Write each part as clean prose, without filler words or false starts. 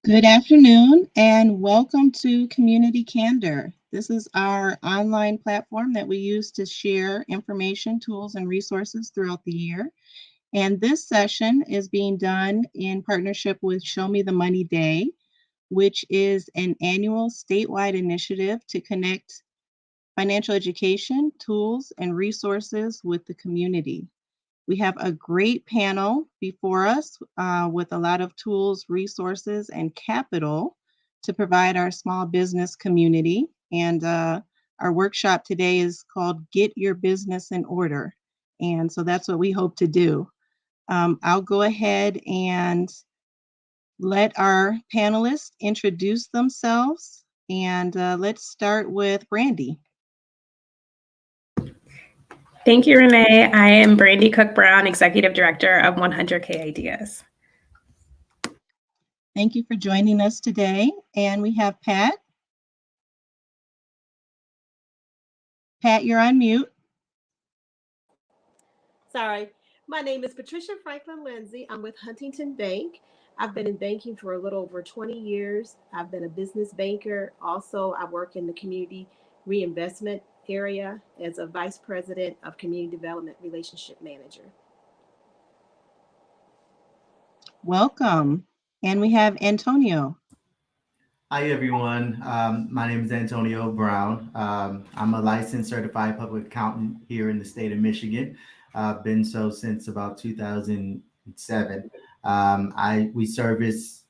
Good afternoon and welcome to Community Candor. This is our online platform that we use to share information, tools, and resources throughout the year. And this session is being done in partnership with Show Me the Money Day, which is an annual statewide initiative to connect financial education, tools, and resources with the community. We have a great panel before us with a lot of tools, resources, and capital to provide our small business community. And our workshop today is called Get Your Business in Order. And so that's what we hope to do. I'll go ahead and let our panelists introduce themselves. And let's start with Brandy. Thank you, Renee. I am Brandy Cook-Brown, Executive Director of 100K Ideas. Thank you for joining us today. And we have Pat. Pat, you're on mute. Sorry. My name is Patricia Franklin Lindsay. I'm with Huntington Bank. I've been in banking for a little over 20 years. I've been a business banker. Also, I work in the community reinvestment area as a vice president of community development relationship manager. Welcome. And we have Antonio. Hi, everyone. My name is Antonio Brown. I'm a licensed certified public accountant here in the state of Michigan. I've been so since about 2007. We service,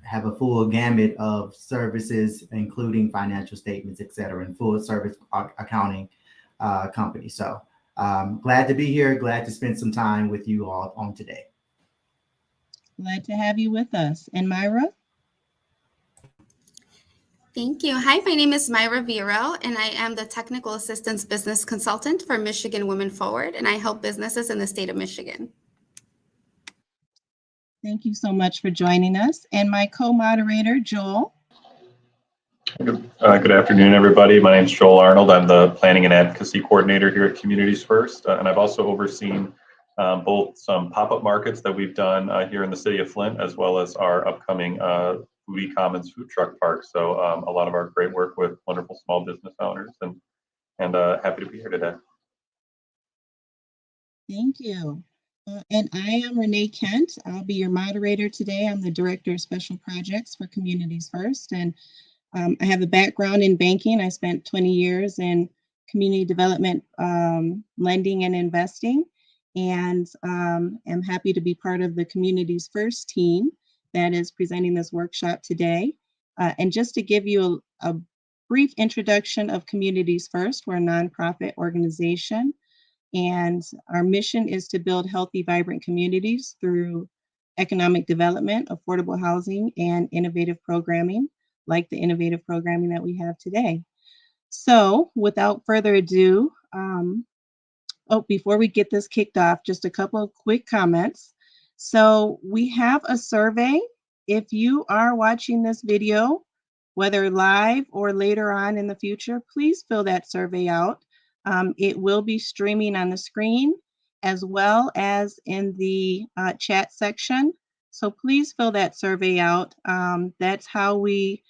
have a full gamut of services, including financial statements, et cetera, and full service accounting company. So glad to be here. Glad to spend some time with you all on today. Glad to have you with us. And Myra? Thank you. Hi, my name is Myra Vero, and I am the Technical Assistance Business Consultant for Michigan Women Forward, and I help businesses in the state of Michigan. Thank you so much for joining us. And my co-moderator, Joel. Good afternoon, everybody. My name is Joel Arnold. I'm the Planning and Advocacy Coordinator here at Communities First, and I've also overseen both some pop-up markets that we've done here in the city of Flint, as well as our upcoming Foodie Commons food truck park. So a lot of our great work with wonderful small business owners, and happy to be here today. Thank you. And I am Renee Kent. I'll be your moderator today. I'm the Director of Special Projects for Communities First, and I have a background in banking. I spent 20 years in community development, lending and investing, and am happy to be part of the Communities First team that is presenting this workshop today. And just to give you a brief introduction of Communities First, we're a nonprofit organization, and our mission is to build healthy, vibrant communities through economic development, affordable housing, and innovative programming, like the innovative programming that we have today. So without further ado, before we get this kicked off, just a couple of quick comments. So we have a survey. If you are watching this video, whether live or later on in the future, please fill that survey out. It will be streaming on the screen as well as in the chat section. So please fill that survey out. That's how we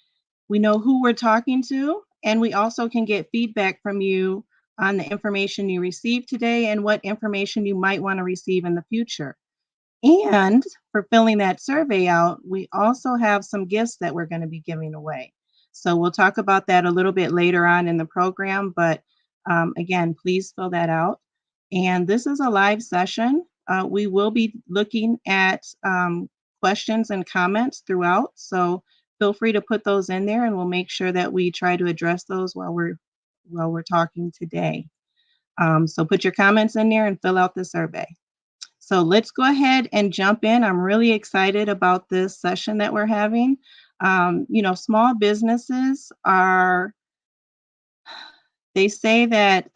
know who we're talking to, and we also can get feedback from you on the information you received today and what information you might want to receive in the future. And for filling that survey out, we also have some gifts that we're going to be giving away. So we'll talk about that a little bit later on in the program, but again, please fill that out. And this is a live session. We will be looking at questions and comments throughout, so feel free to put those in there, and we'll make sure that we try to address those while we're talking today. So put your comments in there and fill out the survey. So let's go ahead and jump in. I'm really excited about this session that we're having. Small businesses they say that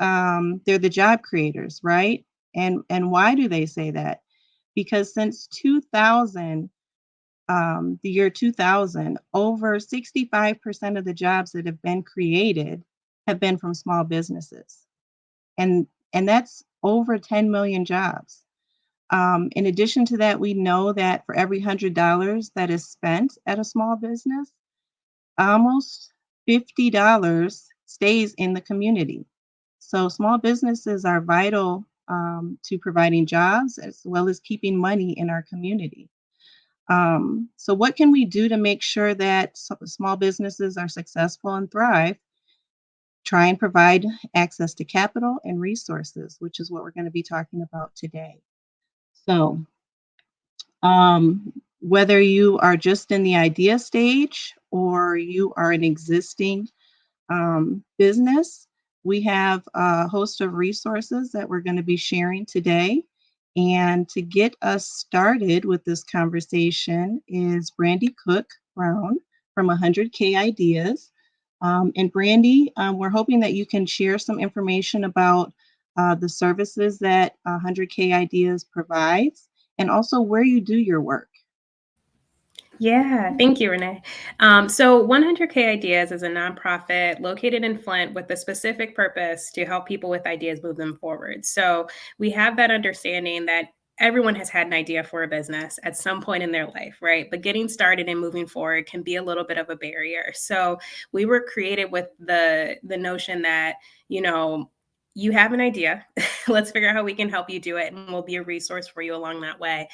they're the job creators, right? And why do they say that? Because since 2000, the year 2000, over 65% of the jobs that have been created have been from small businesses. And that's over 10 million jobs. In addition to that, we know that for every $100 that is spent at a small business, almost $50 stays in the community. So small businesses are vital to providing jobs as well as keeping money in our community. So what can we do to make sure that small businesses are successful and thrive? Try and provide access to capital and resources, which is what we're going to be talking about today. So whether you are just in the idea stage or you are an existing business, we have a host of resources that we're going to be sharing today. And to get us started with this conversation is Brandy Cook Brown from 100K Ideas. And Brandy, we're hoping that you can share some information about the services that 100K Ideas provides and also where you do your work. Yeah, thank you, Renee. So 100K Ideas is a nonprofit located in Flint with the specific purpose to help people with ideas move them forward. So we have that understanding that everyone has had an idea for a business at some point in their life, right? But getting started and moving forward can be a little bit of a barrier. So we were created with the notion that, you have an idea. Let's figure out how we can help you do it, and we'll be a resource for you along that way.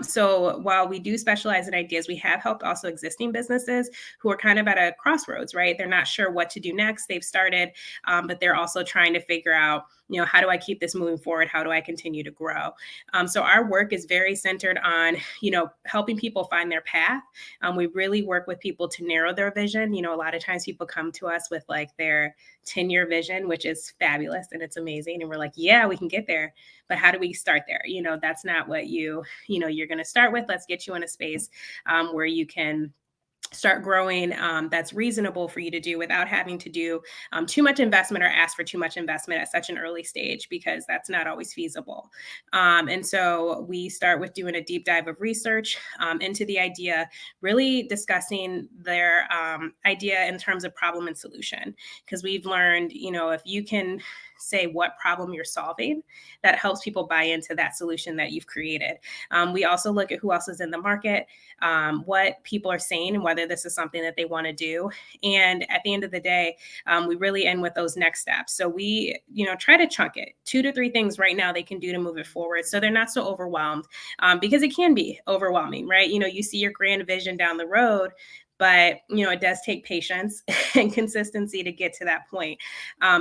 So while we do specialize in ideas, we have helped also existing businesses who are kind of at a crossroads, right? They're not sure what to do next. They've started, but they're also trying to figure out, how do I keep this moving forward? How do I continue to grow? So our work is very centered on, helping people find their path. We really work with people to narrow their vision. A lot of times people come to us with like their 10-year vision, which is fabulous and it's amazing. And we're like, yeah, we can get there. But how do we start there? That's not what you're going to start with. Let's get you in a space where you can start growing that's reasonable for you to do without having to do too much investment or ask for too much investment at such an early stage, because that's not always feasible. And so we start with doing a deep dive of research into the idea, really discussing their idea in terms of problem and solution, because we've learned, if you can say what problem you're solving, that helps people buy into that solution that you've created. We also look at who else is in the market, what people are saying, and whether this is something that they want to do. And at the end of the day, we really end with those next steps. So we, try to chunk it 2 to 3 things right now they can do to move it forward, so they're not so overwhelmed, because it can be overwhelming, right? You see your grand vision down the road, but it does take patience and consistency to get to that point.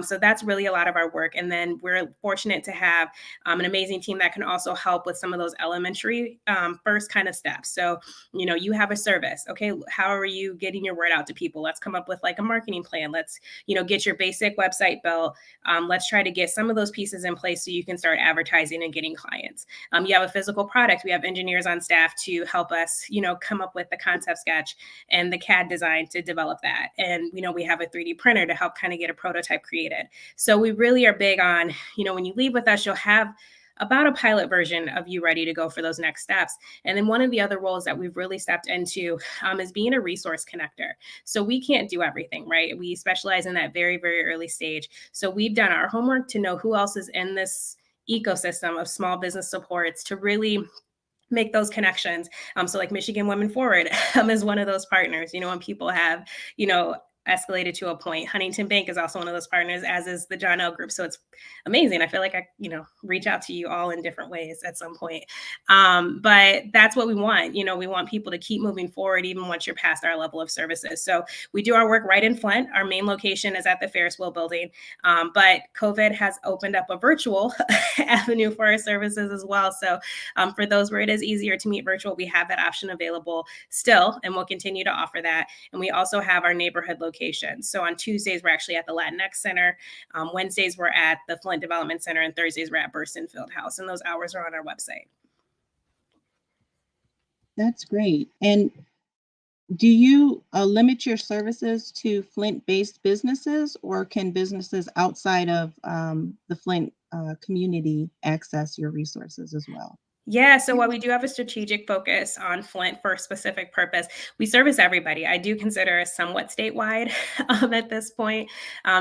So that's really a lot of our work. And then we're fortunate to have an amazing team that can also help with some of those elementary first kind of steps. So, you have a service. Okay, how are you getting your word out to people? Let's come up with like a marketing plan. Let's, get your basic website built. Let's try to get some of those pieces in place so you can start advertising and getting clients. You have a physical product. We have engineers on staff to help us, come up with the concept sketch and the CAD design to develop that. And, we have a 3D printer to help kind of get a prototype created. So we really are big on, when you leave with us, you'll have about a pilot version of you ready to go for those next steps. And then one of the other roles that we've really stepped into is being a resource connector. So we can't do everything, right? We specialize in that very, very early stage. So we've done our homework to know who else is in this ecosystem of small business supports to really make those connections. So like Michigan Women Forward is one of those partners, when people have, escalated to a point. Huntington Bank is also one of those partners, as is the John L. Group. So it's amazing. I feel like I, reach out to you all in different ways at some point. But that's what we want. We want people to keep moving forward, even once you're past our level of services. So we do our work right in Flint. Our main location is at the Ferris Wheel building. But COVID has opened up a virtual avenue for our services as well. So for those where it is easier to meet virtual, we have that option available still, and we'll continue to offer that. And we also have our neighborhood location. So on Tuesdays, we're actually at the Latinx Center. Wednesdays, we're at the Flint Development Center, and Thursdays, we're at Burston Fieldhouse. And those hours are on our website. That's great. And do you limit your services to Flint-based businesses, or can businesses outside of the Flint community access your resources as well? Yeah, so while we do have a strategic focus on Flint for a specific purpose, we service everybody. I do consider us somewhat statewide at this point,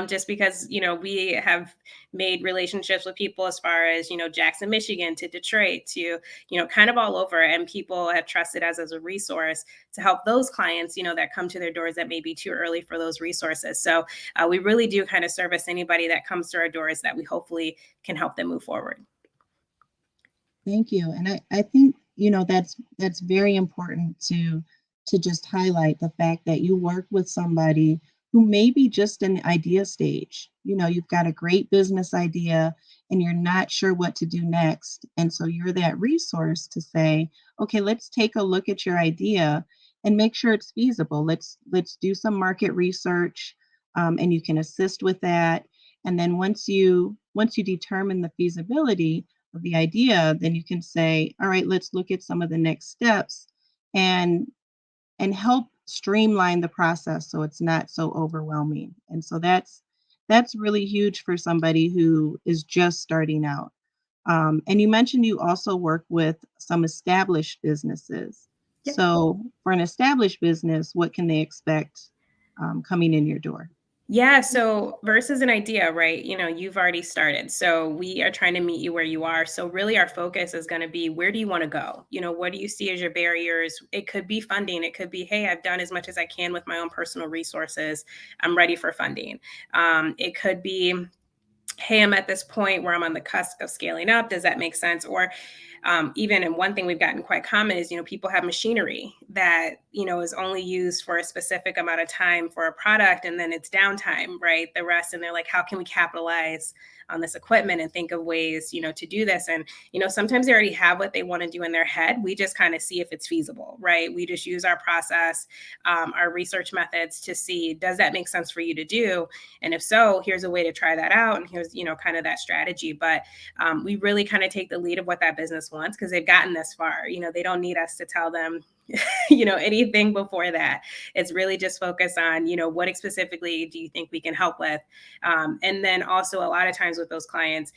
just because, we have made relationships with people as far as, Jackson, Michigan to Detroit to, kind of all over. And people have trusted us as a resource to help those clients, that come to their doors that may be too early for those resources. So we really do kind of service anybody that comes to our doors that we hopefully can help them move forward. Thank you. And I think, that's very important to just highlight the fact that you work with somebody who may be just in the idea stage. You've got a great business idea and you're not sure what to do next. And so you're that resource to say, okay, let's take a look at your idea and make sure it's feasible. Let's do some market research, and you can assist with that. And then once you determine the feasibility of the idea, then you can say, all right, let's look at some of the next steps and help streamline the process so it's not so overwhelming. And so that's really huge for somebody who is just starting out. And you mentioned you also work with some established businesses. Yep. So for an established business, what can they expect coming in your door? Yeah. So versus an idea, right? You've already started. So we are trying to meet you where you are. So really our focus is going to be, where do you want to go? What do you see as your barriers? It could be funding. It could be, hey, I've done as much as I can with my own personal resources. I'm ready for funding. It could be, hey, I'm at this point where I'm on the cusp of scaling up. Does that make sense? Or even, and one thing we've gotten quite common is, people have machinery that, is only used for a specific amount of time for a product, and then it's downtime, right? The rest, and they're like, how can we capitalize on this equipment and think of ways, to do this? And, sometimes they already have what they want to do in their head. We just kind of see if it's feasible, right? We just use our process, our research methods to see, does that make sense for you to do? And if so, here's a way to try that out. And here's, kind of that strategy. But we really kind of take the lead of what that business wants, because they've gotten this far. They don't need us to tell them, anything before that. It's really just focus on, what specifically do you think we can help with? And then also a lot of times with those clients,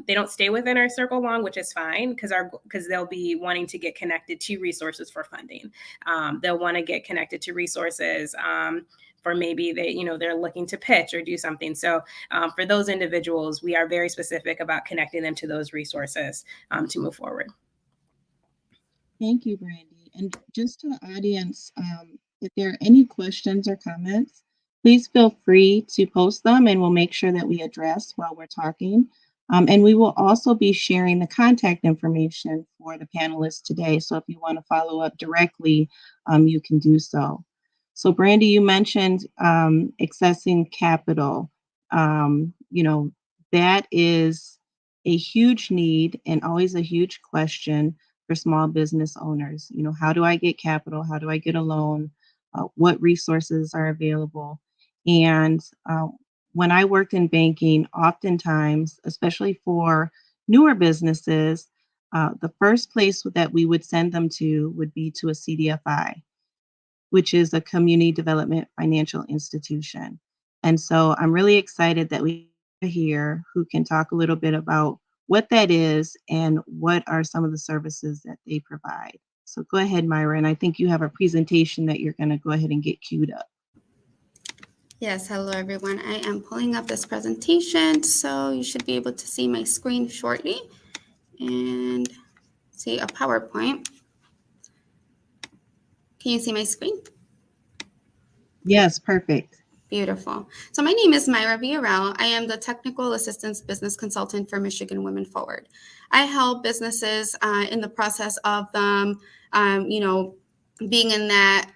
they don't stay within our circle long, which is fine, because they'll be wanting to get connected to resources for funding. They'll want to get connected to resources for maybe they're looking to pitch or do something. So for those individuals, we are very specific about connecting them to those resources to move forward. Thank you, Brandy. And just to the audience, if there are any questions or comments, please feel free to post them and we'll make sure that we address while we're talking. And we will also be sharing the contact information for the panelists today. So if you want to follow up directly, you can do so. So Brandy, you mentioned accessing capital. That is a huge need and always a huge question for small business owners. How do I get capital? How do I get a loan? What resources are available? And when I worked in banking, oftentimes, especially for newer businesses, the first place that we would send them to would be to a CDFI, which is a community development financial institution. And so I'm really excited that we are here who can talk a little bit about what that is and what are some of the services that they provide. So go ahead, Myra, and I think you have a presentation that you're going to go ahead and get queued up. Yes, hello everyone. I am pulling up this presentation, so you should be able to see my screen shortly and see a PowerPoint. Can you see my screen? Yes, perfect. Beautiful. So my name is Myra Villarreal. I am the Technical Assistance Business Consultant for Michigan Women Forward. I help businesses in the process of them, being in that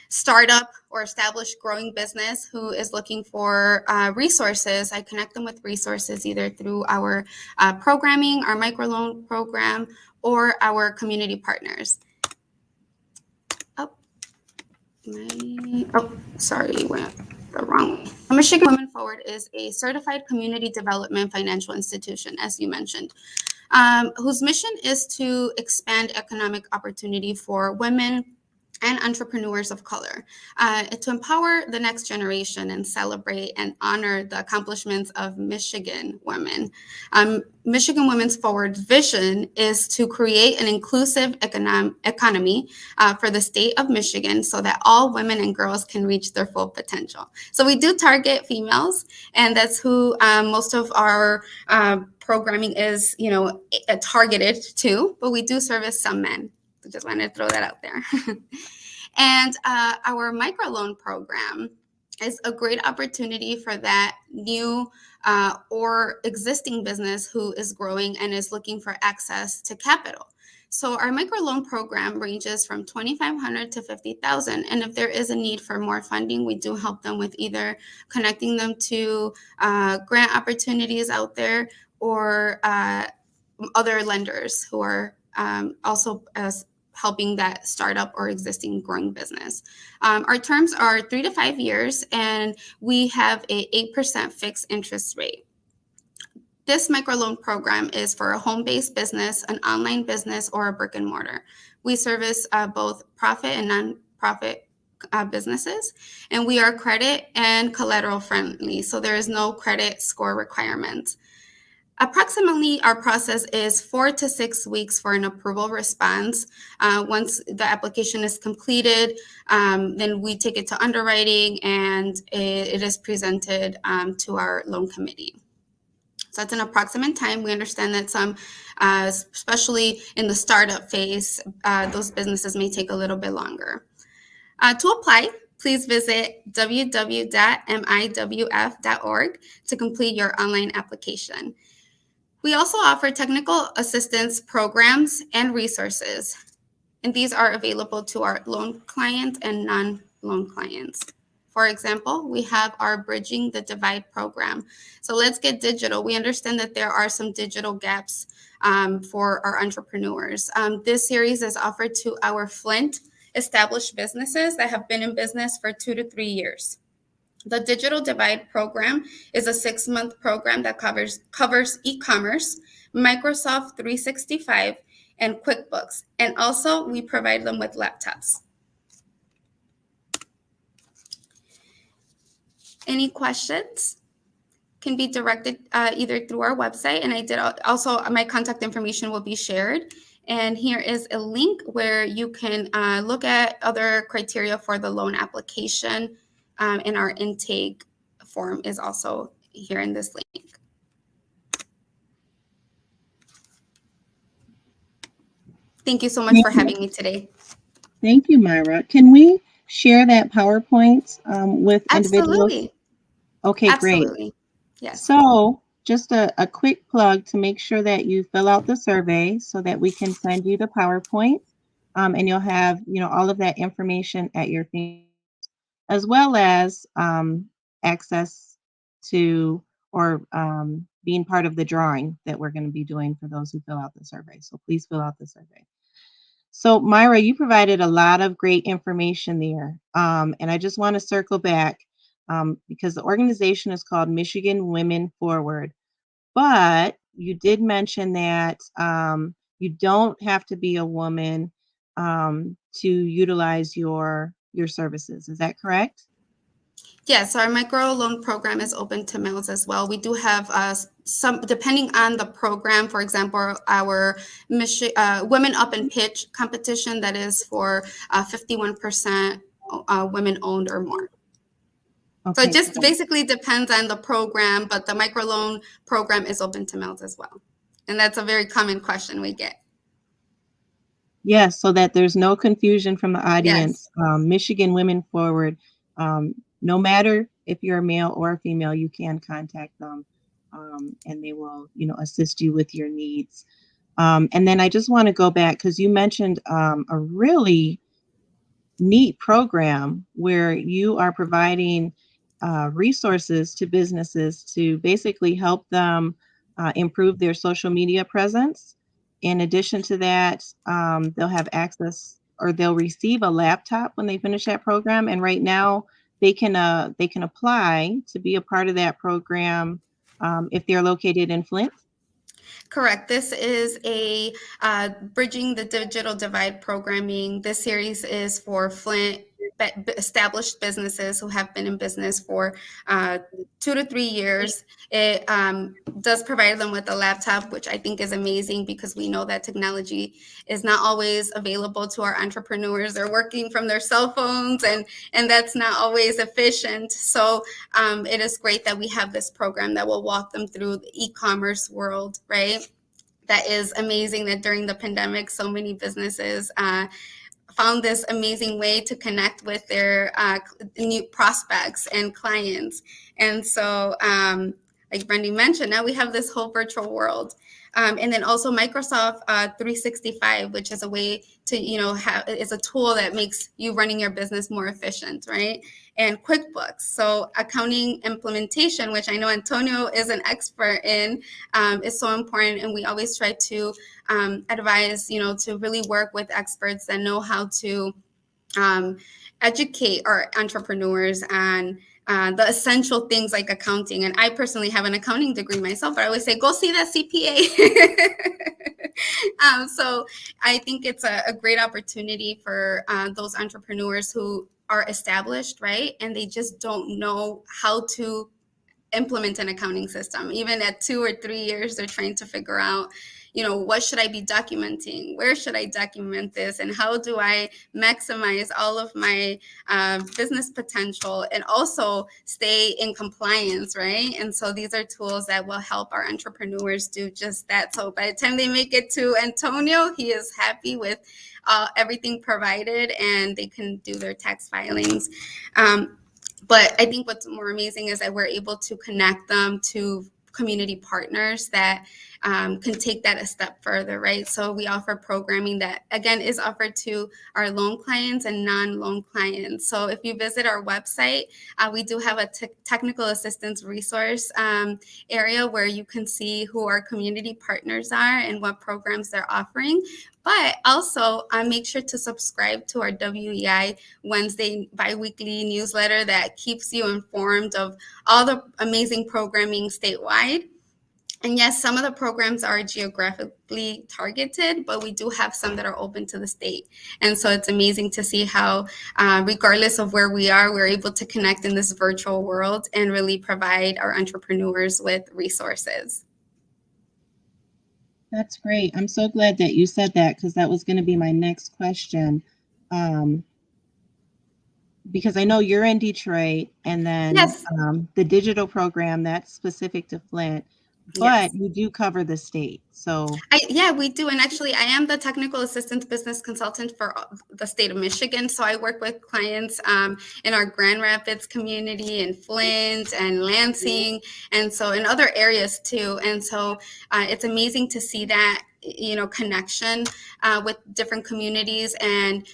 startup or established growing business who is looking for resources. I connect them with resources either through our programming, our microloan program, or our community partners. Sorry, went the wrong way. Michigan Women Forward is a certified community development financial institution, as you mentioned, whose mission is to expand economic opportunity for women and entrepreneurs of color to empower the next generation and celebrate and honor the accomplishments of Michigan women. Michigan Women's Forward vision is to create an inclusive economy for the state of Michigan so that all women and girls can reach their full potential. So we do target females, and that's who most of our programming is, targeted to, but we do service some men. So just wanted to throw that out there. And our microloan program is a great opportunity for that new or existing business who is growing and is looking for access to capital. So our microloan program ranges from $2,500 to $50,000. And if there is a need for more funding, we do help them with either connecting them to grant opportunities out there or other lenders who are also helping that startup or existing growing business. Our terms are 3 to 5 years, and we have a 8% fixed interest rate. This microloan program is for a home-based business, an online business, or a brick and mortar. We service both profit and non-profit businesses, and we are credit and collateral friendly, so there is no credit score requirement. Approximately, our process is 4 to 6 weeks for an approval response. Once the application is completed, then we take it to underwriting, and it is presented to our loan committee. So that's an approximate time. We understand that some, especially in the startup phase, those businesses may take a little bit longer. To apply, please visit www.miwf.org to complete your online application. We also offer technical assistance programs and resources, and these are available to our loan clients and non-loan clients. For example, we have our Bridging the Divide program. So let's get digital. We understand that there are some digital gaps for our entrepreneurs. This series is offered to our Flint established businesses that have been in business for 2 to 3 years. The Digital Divide program is a 6-month program that covers e-commerce, Microsoft 365, and QuickBooks. And also, we provide them with laptops. Any questions can be directed either through our website, and I did also, my contact information will be shared. And here is a link where you can look at other criteria for the loan application. And our intake form is also here in this link. Thank you so much for having me today. Thank you, Myra. Can we share that PowerPoint with individuals? Absolutely. Okay, Absolutely. great. Yes. So just a quick plug to make sure that you fill out the survey so that we can send you the PowerPoint, and you'll have all of that information at your fingertips, as well as access to or being part of the drawing that we're going to be doing for those who fill out the survey. So please fill out the survey. So Myra, you provided a lot of great information there. And I just want to circle back because the organization is called Michigan Women Forward. But you did mention that you don't have to be a woman to utilize your services. Is that correct? Yes, our micro loan program is open to males as well. We do have some, depending on the program, for example, our Women Up and Pitch competition that is for 51% women owned or more. Okay, so it just basically depends on the program, but the microloan program is open to males as well. And that's a very common question we get. Yes, so that there's no confusion from the audience. Yes. Michigan Women Forward, no matter if you're a male or a female, you can contact them and they will, assist you with your needs. And then I just want to go back because you mentioned a really neat program where you are providing resources to businesses to basically help them improve their social media presence. In addition to that, they'll have access or they'll receive a laptop when they finish that program. And right now they can apply to be a part of that program if they're located in Flint. Correct. This is a Bridging the Digital Divide programming. This series is for Flint established businesses who have been in business for 2 to 3 years. It does provide them with a laptop, which I think is amazing because we know that technology is not always available to our entrepreneurs. They're working from their cell phones, and that's not always efficient. So it is great that we have this program that will walk them through the e-commerce world, right? That is amazing that during the pandemic, so many businesses found this amazing way to connect with their new prospects and clients. And so, like Brandy mentioned, now we have this whole virtual world. And then also Microsoft 365, which is a way to, is a tool that makes you running your business more efficient, right? And QuickBooks. So accounting implementation, which I know Antonio is an expert in, is so important. And we always try to advise, to really work with experts that know how to educate our entrepreneurs on the essential things like accounting. And I personally have an accounting degree myself, but I always say, go see that CPA. So I think it's a great opportunity for those entrepreneurs who are established, right? And they just don't know how to implement an accounting system. Even at 2 or 3 years, they're trying to figure out, what should I be documenting? Where should I document this? And how do I maximize all of my business potential and also stay in compliance, right? And so these are tools that will help our entrepreneurs do just that. So by the time they make it to Antonio, he is happy with everything provided and they can do their tax filings. But I think what's more amazing is that we're able to connect them to community partners that can take that a step further, right? So we offer programming that, again, is offered to our loan clients and non-loan clients. So if you visit our website, we do have a technical assistance resource area where you can see who our community partners are and what programs they're offering. But also make sure to subscribe to our WEI Wednesday biweekly newsletter that keeps you informed of all the amazing programming statewide. And yes, some of the programs are geographically targeted, but we do have some that are open to the state. And so it's amazing to see how, regardless of where we are, we're able to connect in this virtual world and really provide our entrepreneurs with resources. That's great. I'm so glad that you said that because that was going to be my next question. Because I know you're in Detroit, and then Yes. The digital program that's specific to Flint, but Yes. you do cover the state. So Yeah, we do. And actually, I am the technical assistant business consultant for the state of Michigan. So I work with clients in our Grand Rapids community, in Flint and Lansing, and so in other areas too. And so it's amazing to see that, connection with different communities. And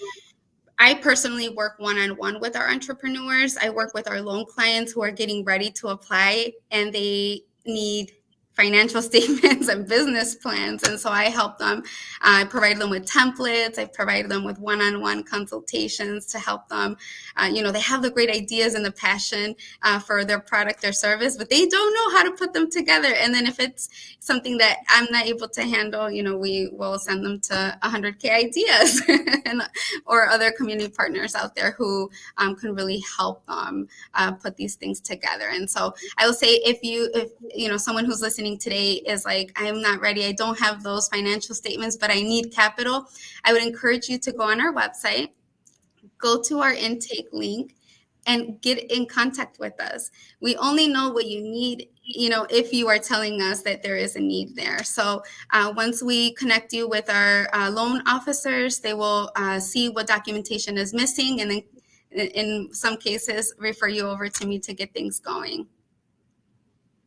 I personally work one-on-one with our entrepreneurs. I work with our loan clients who are getting ready to apply and they need financial statements and business plans. And so I help them. I provide them with templates. I provide them with one-on-one consultations to help them. They have the great ideas and the passion for their product or service, but they don't know how to put them together. And then if it's something that I'm not able to handle, we will send them to 100K Ideas or other community partners out there who can really help them put these things together. And so I will say, if someone who's listening today is like, I am not ready, I don't have those financial statements, but I need capital, I would encourage you to go on our website, go to our intake link, and get in contact with us. We only know what you need, if you are telling us that there is a need there. So once we connect you with our loan officers, they will see what documentation is missing, and then in some cases refer you over to me to get things going.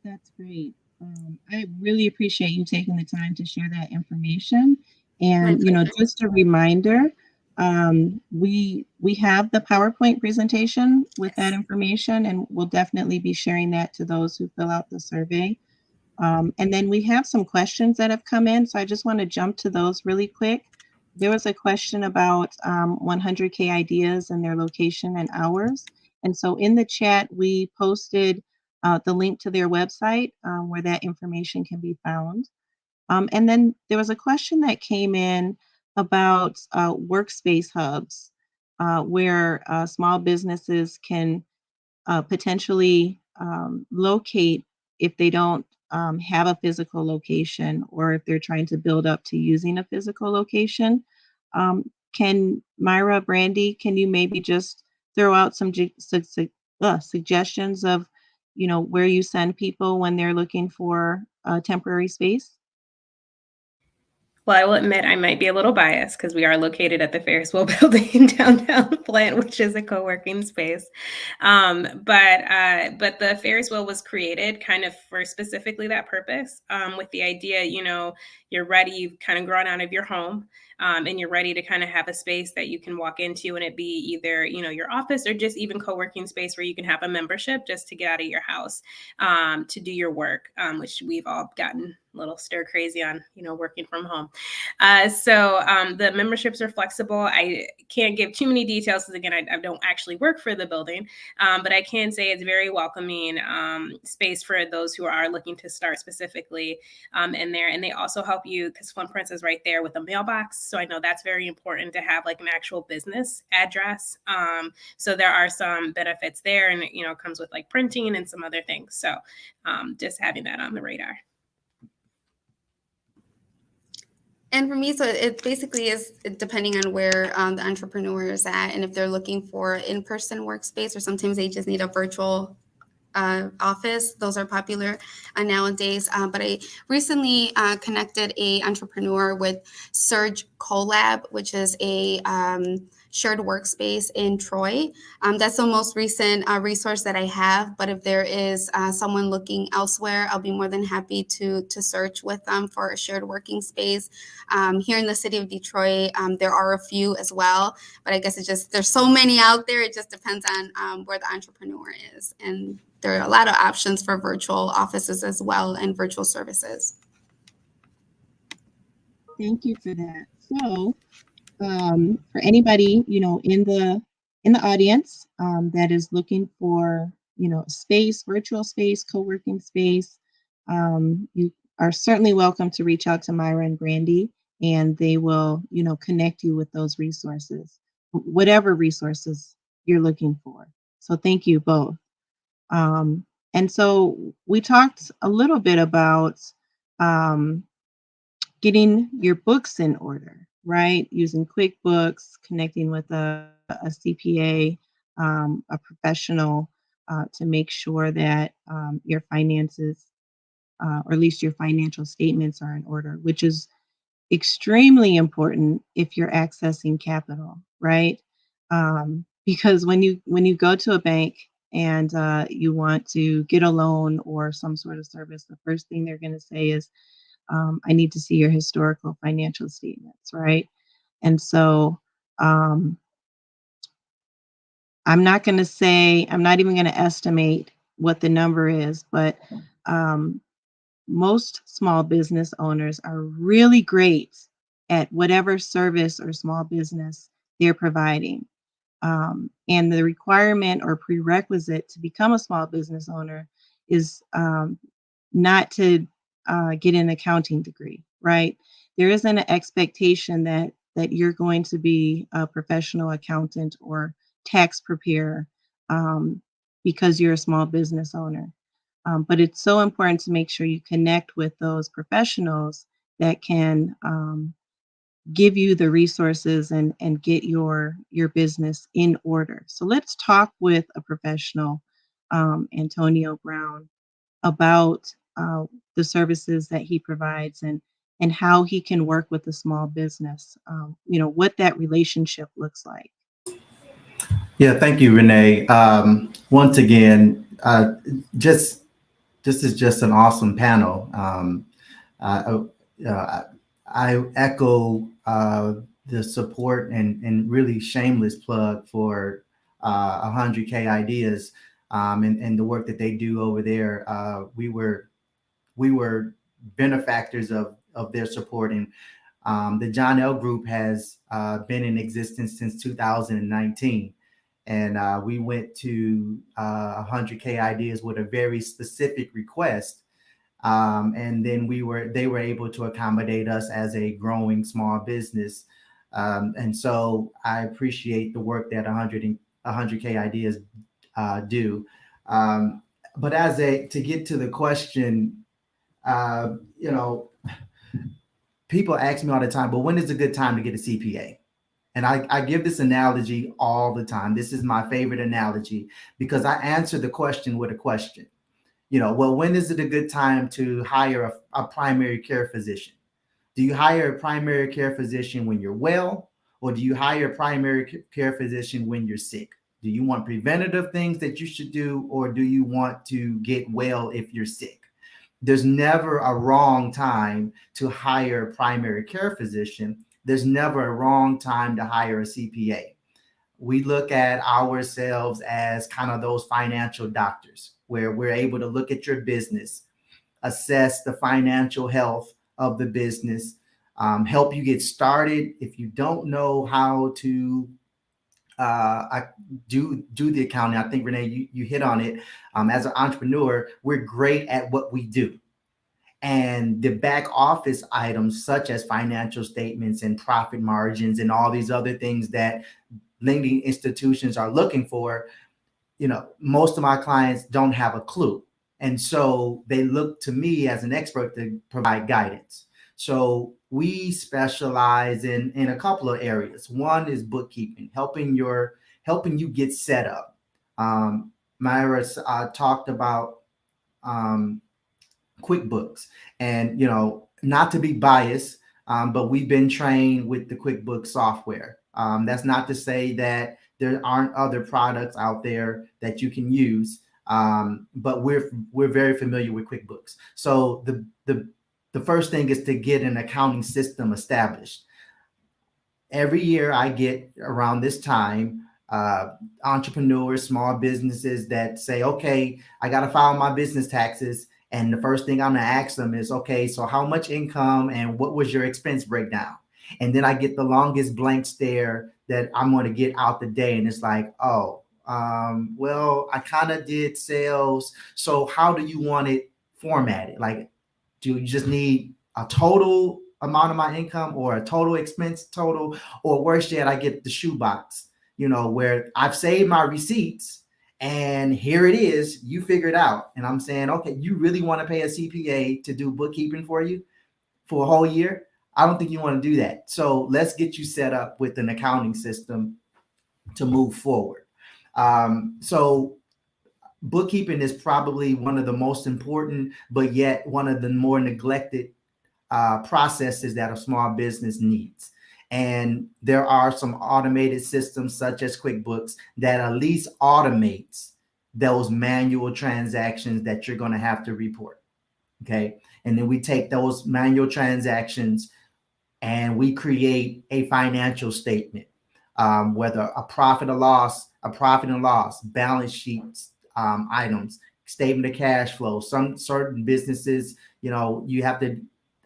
that's great. I really appreciate you taking the time to share that information. And, just a reminder, we have the PowerPoint presentation with that information, and we'll definitely be sharing that to those who fill out the survey. And then we have some questions that have come in, so I just want to jump to those really quick. There was a question about 100K Ideas and their location and hours. And so in the chat, we posted the link to their website where that information can be found. And then there was a question that came in about workspace hubs, where small businesses can potentially locate if they don't have a physical location, or if they're trying to build up to using a physical location. Can Myra, Brandy, can you maybe just throw out some suggestions of, where you send people when they're looking for a temporary space? Well, I will admit I might be a little biased because we are located at the Ferris wheel building in downtown Flint, which is a co-working space. But the Ferris wheel was created kind of for specifically that purpose, with the idea, you're ready, you've kind of grown out of your home, and you're ready to kind of have a space that you can walk into and it be either, your office or just even co-working space where you can have a membership just to get out of your house, to do your work, which we've all gotten a little stir crazy on, working from home. So the memberships are flexible. I can't give too many details because, again, I don't actually work for the building, but I can say it's very welcoming space for those who are looking to start specifically in there. And they also help you, because Flint Prince is right there with a mailbox. So I know that's very important to have like an actual business address. So there are some benefits there, and it comes with like printing and some other things. So just having that on the radar. And for me, so it basically is depending on where the entrepreneur is at, and if they're looking for in-person workspace, or sometimes they just need a virtual office. Those are popular nowadays. But I recently connected a entrepreneur with Surge Collab, which is a shared workspace in Troy. That's the most recent resource that I have. But if there is someone looking elsewhere, I'll be more than happy to search with them for a shared working space. Here in the city of Detroit, there are a few as well. But I guess there's so many out there. It just depends on where the entrepreneur is. And there are a lot of options for virtual offices as well, and virtual services. Thank you for that. So, for anybody in the audience that is looking for space, virtual space, co-working space, you are certainly welcome to reach out to Myra and Brandy, and they will connect you with those resources, whatever resources you're looking for. So thank you both. And so we talked a little bit about getting your books in order, right? Using QuickBooks, connecting with a CPA, a professional, to make sure that your finances, or at least your financial statements, are in order, which is extremely important if you're accessing capital, right? Because when you go to a bank and you want to get a loan or some sort of service, the first thing they're going to say is, I need to see your historical financial statements, right? And so I'm not even going to estimate what the number is, but most small business owners are really great at whatever service or small business they're providing. And the requirement or prerequisite to become a small business owner is not to get an accounting degree, right? There isn't an expectation that you're going to be a professional accountant or tax preparer because you're a small business owner. But it's so important to make sure you connect with those professionals that can give you the resources and get your business in order. So let's talk with a professional, Antonio Brown, about the services that he provides and how he can work with a small business, what that relationship looks like. Yeah, thank you, Renee. Once again, this is just an awesome panel. I echo the support and really shameless plug for 100K Ideas and the work that they do over there. We were benefactors of their support, and the John L. Group has been in existence since 2019. And we went to 100K Ideas with a very specific request And then they were able to accommodate us as a growing small business. And so I appreciate the work that 100K Ideas do. But to get to the question, you know, people ask me all the time, but when is a good time to get a CPA? And I give this analogy all the time. This is my favorite analogy because I answer the question with a question. Well, when is it a good time to hire a primary care physician? Do you hire a primary care physician when you're well, or do you hire a primary care physician when you're sick? Do you want preventative things that you should do, or do you want to get well if you're sick? There's never a wrong time to hire a primary care physician. There's never a wrong time to hire a CPA. We look at ourselves as kind of those financial doctors, where we're able to look at your business, assess the financial health of the business, help you get started. If you don't know how to do the accounting, I think, Renee, you hit on it. As an entrepreneur, we're great at what we do. And the back office items, such as financial statements and profit margins and all these other things that lending institutions are looking for, most of my clients don't have a clue. And so they look to me as an expert to provide guidance. So we specialize in a couple of areas. One is bookkeeping, helping you get set up. Myra talked about QuickBooks, and not to be biased, but we've been trained with the QuickBooks software. That's not to say that there aren't other products out there that you can use, but we're very familiar with QuickBooks. So the first thing is to get an accounting system established. Every year I get around this time entrepreneurs, small businesses that say, okay, I got to file my business taxes. And the first thing I'm going to ask them is, okay, so how much income and what was your expense breakdown? And then I get the longest blank stare that I'm going to get out the day. And it's like, oh, well, I kind of did sales. So how do you want it formatted? Like, do you just need a total amount of my income, or a total expense total, or worse yet, I get the shoebox, where I've saved my receipts and here it is, you figure it out. And I'm saying, okay, you really want to pay a CPA to do bookkeeping for you for a whole year? I don't think you want to do that. So let's get you set up with an accounting system to move forward. So bookkeeping is probably one of the most important, but yet one of the more neglected processes that a small business needs. And there are some automated systems such as QuickBooks that at least automates those manual transactions that you're going to have to report. Okay. And then we take those manual transactions and we create a financial statement, whether a profit and loss, balance sheets, items, statement of cash flow. Some certain businesses, you have to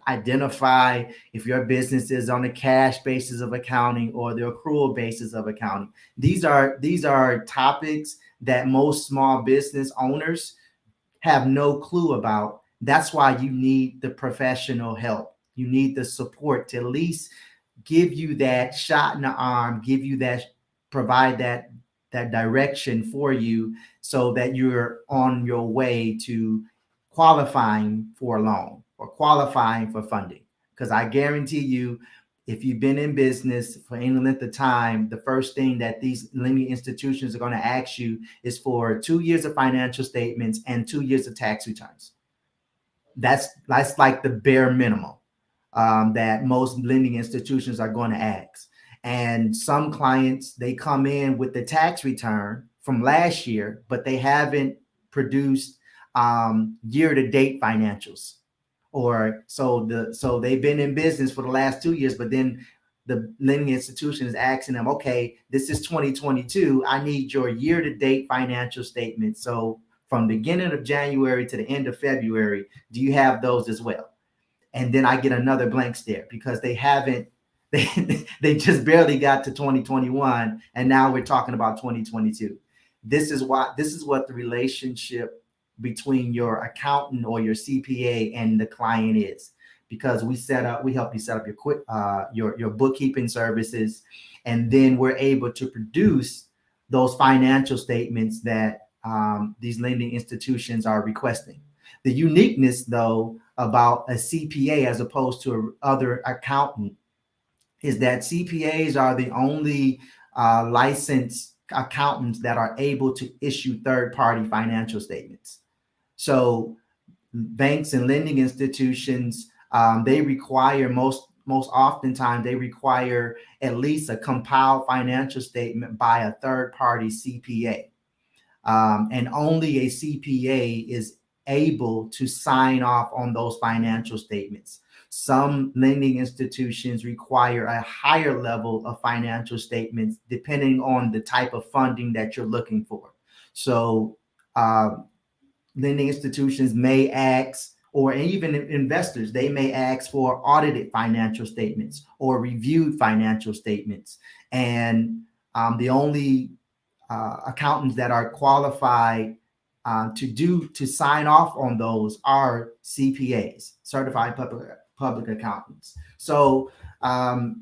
identify if your business is on a cash basis of accounting or the accrual basis of accounting. These are topics that most small business owners have no clue about. That's why you need the professional help. You need the support to at least give you that shot in the arm, provide that direction for you so that you're on your way to qualifying for a loan or qualifying for funding. Because I guarantee you, if you've been in business for any length of time, the first thing that these lending institutions are going to ask you is for 2 years of financial statements and 2 years of tax returns. That's like the bare minimum that most lending institutions are going to ask. And some clients, they come in with the tax return from last year, but they haven't produced year-to-date financials. Or so they've been in business for the last 2 years, but then the lending institution is asking them, okay, this is 2022. I need your year-to-date financial statement. So from the beginning of January to the end of February, do you have those as well? And then I get another blank stare because they just barely got to 2021. And now we're talking about 2022. This is what the relationship between your accountant or your CPA and the client is, because we help you set up your bookkeeping services, and then we're able to produce those financial statements that these lending institutions are requesting. The uniqueness, though, about a CPA as opposed to other accountant is that CPAs are the only licensed accountants that are able to issue third-party financial statements. So banks and lending institutions, they require most oftentimes they require at least a compiled financial statement by a third-party CPA. And only a CPA is able to sign off on those financial statements. Some lending institutions require a higher level of financial statements depending on the type of funding that you're looking for. So lending institutions may ask, or even investors, they may ask for audited financial statements or reviewed financial statements. And the only accountants that are qualified to sign off on those are CPAs, certified public accountants. So we're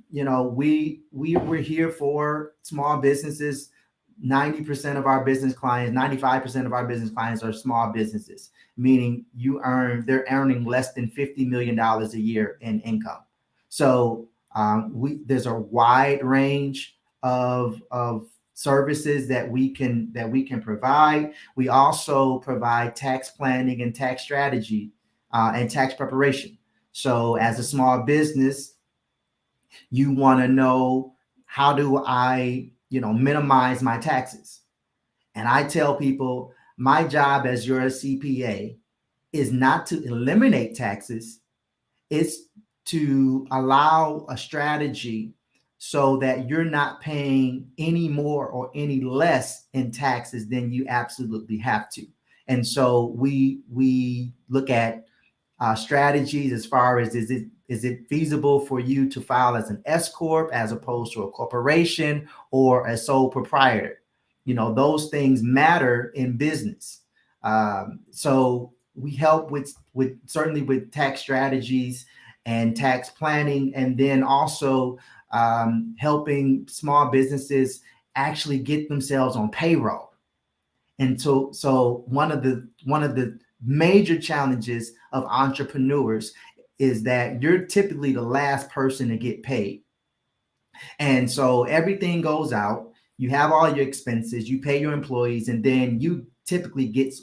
here for small businesses. 90% of our business clients, 95% of our business clients are small businesses, meaning they're earning less than $50 million a year in income. So there's a wide range of services that we can provide. We also provide tax planning and tax strategy and tax preparation. So as a small business, you want to know, how do I minimize my taxes? And I tell people, my job as your CPA is not to eliminate taxes. It's to allow a strategy so that you're not paying any more or any less in taxes than you absolutely have to. And so we look at strategies as far as, is it feasible for you to file as an S corp as opposed to a corporation or a sole proprietor? Those things matter in business. So we help with certainly with tax strategies and tax planning, and then also helping small businesses actually get themselves on payroll. And so one of the major challenges of entrepreneurs is that you're typically the last person to get paid. And so everything goes out, you have all your expenses, you pay your employees, and then you typically get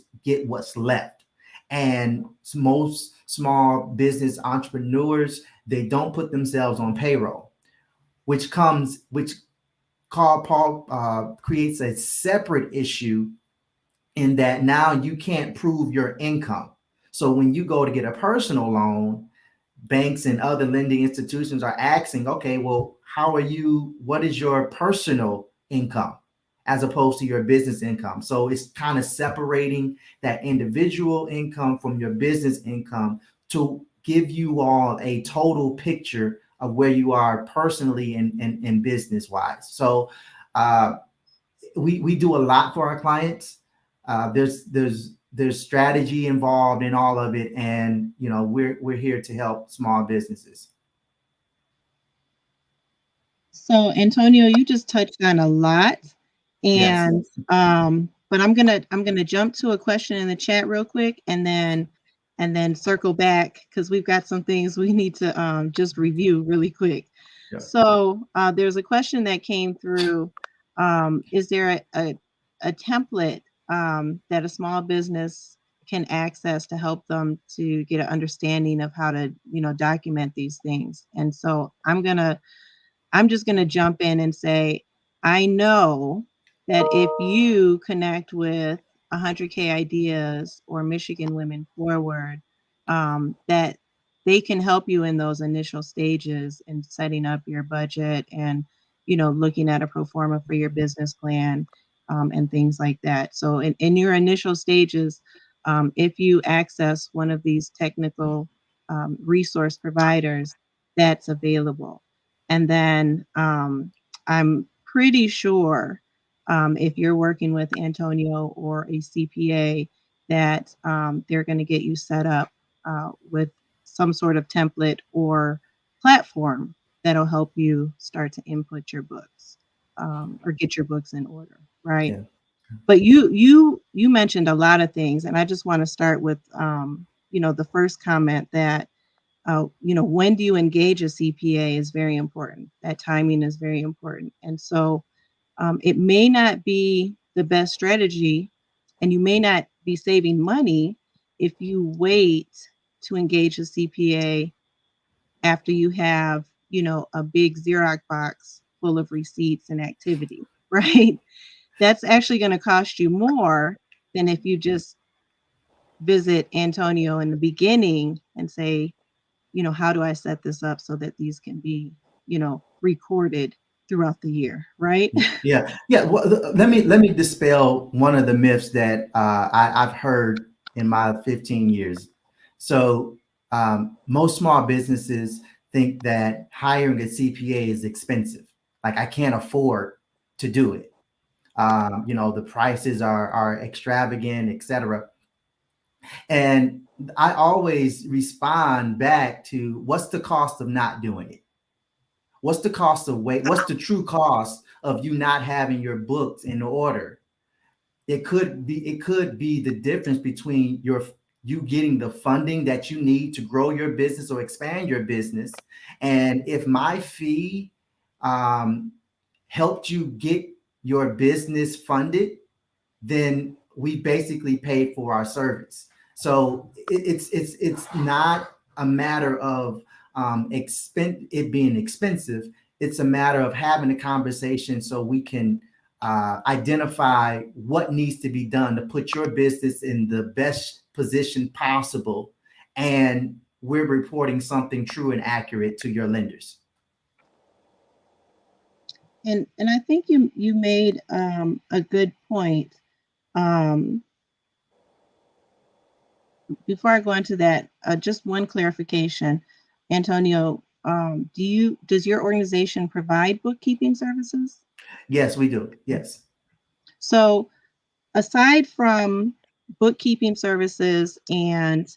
what's left. And most small business entrepreneurs, they don't put themselves on payroll, which creates a separate issue in that now you can't prove your income. So when you go to get a personal loan, banks and other lending institutions are asking, okay, well, what is your personal income as opposed to your business income? So it's kind of separating that individual income from your business income to give you all a total picture of where you are personally and business wise. So we do a lot for our clients. There's strategy involved in all of it, and we're here to help small businesses. So Antonio, you just touched on a lot, and Yes. But I'm gonna jump to a question in the chat real quick, and then circle back, because we've got some things we need to just review really quick. Yeah. So there's a question that came through. Is there a template that a small business can access to help them to get an understanding of how to document these things? And so I'm just going to jump in and say, I know that if you connect with 100K Ideas or Michigan Women Forward, that they can help you in those initial stages in setting up your budget and, looking at a pro forma for your business plan, and things like that. So in your initial stages, if you access one of these technical resource providers, that's available. And then I'm pretty sure if you're working with Antonio or a CPA, that they're going to get you set up with some sort of template or platform that'll help you start to input your books or get your books in order, right? Yeah. But you mentioned a lot of things, and I just want to start with the first comment that when do you engage a CPA is very important. That timing is very important, and so it may not be the best strategy, and you may not be saving money if you wait to engage a CPA after you have a big Xerox box full of receipts and activity, right? That's actually going to cost you more than if you just visit Antonio in the beginning and say, how do I set this up so that these can be, recorded throughout the year, right? Yeah. Well, let me dispel one of the myths that I've heard in my 15 years. So most small businesses think that hiring a CPA is expensive. Like, I can't afford to do it. The prices are extravagant, etc. And I always respond back to, what's the cost of not doing it? What's the cost of wait? What's the true cost of you not having your books in order? It could be the difference between you getting the funding that you need to grow your business or expand your business. And if my fee helped you get your business funded, then we basically paid for our service. So it's not a matter of it being expensive. It's a matter of having a conversation so we can identify what needs to be done to put your business in the best position possible, and we're reporting something true and accurate to your lenders. And I think you made a good point. Before I go into that, just one clarification, Antonio. Does your organization provide bookkeeping services? Yes, we do. Yes. So aside from bookkeeping services and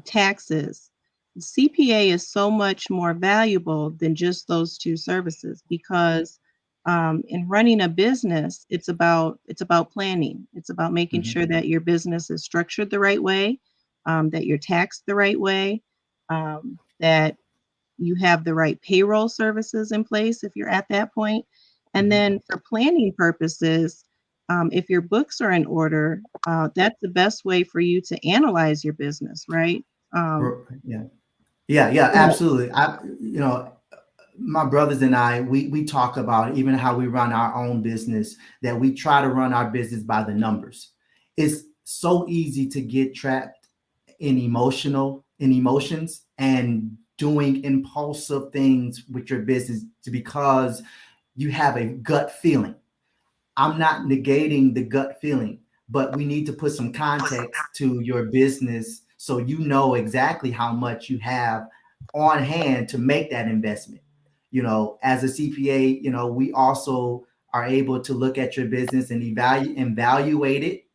taxes, CPA is so much more valuable than just those two services, because in running a business, it's about planning. It's about making sure that your business is structured the right way, that you're taxed the right way, that you have the right payroll services in place if you're at that point. And then for planning purposes, if your books are in order, that's the best way for you to analyze your business, right? Yeah, absolutely. My brothers and I, we talk about even how we run our own business, that we try to run our business by the numbers. It's so easy to get trapped in emotions and doing impulsive things with your business because you have a gut feeling. I'm not negating the gut feeling, but we need to put some context to your business so you know exactly how much you have on hand to make that investment. As a CPA, we also are able to look at your business and evaluate it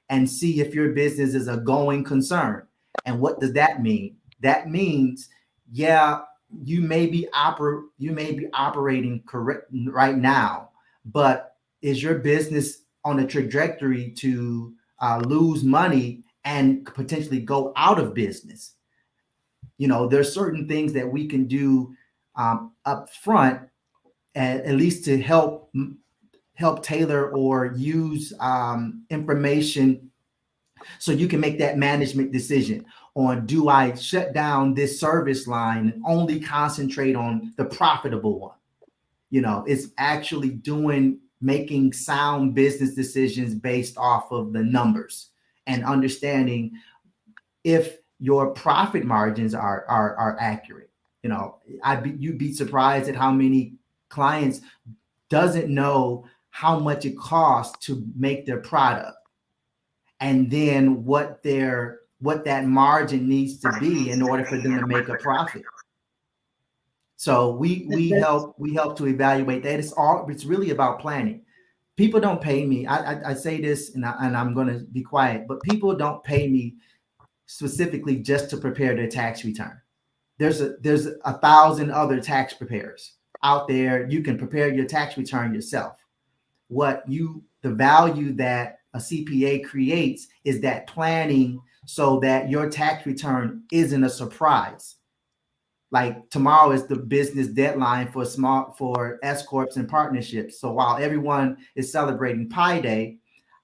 and see if your business is a going concern. And what does that mean? That means, yeah, you may be operating correct right now, but is your business on a trajectory to lose money and potentially go out of business? There's certain things that we can do up front, at least to help tailor or use information so you can make that management decision on, do I shut down this service line and only concentrate on the profitable one? It's actually making sound business decisions based off of the numbers and understanding if your profit margins are accurate. You'd be surprised at how many clients doesn't know how much it costs to make their product, and then what that margin needs to be in order for them to make a profit. So we help to evaluate that. It's really about planning. people don't pay me. I say this, and I'm going to be quiet, but people don't pay me specifically just to prepare their tax return. There's 1,000 other tax preparers out there. You can prepare your tax return yourself. The value that a CPA creates is that planning so that your tax return isn't a surprise. Like tomorrow is the business deadline for S corps and partnerships. So while everyone is celebrating Pi Day,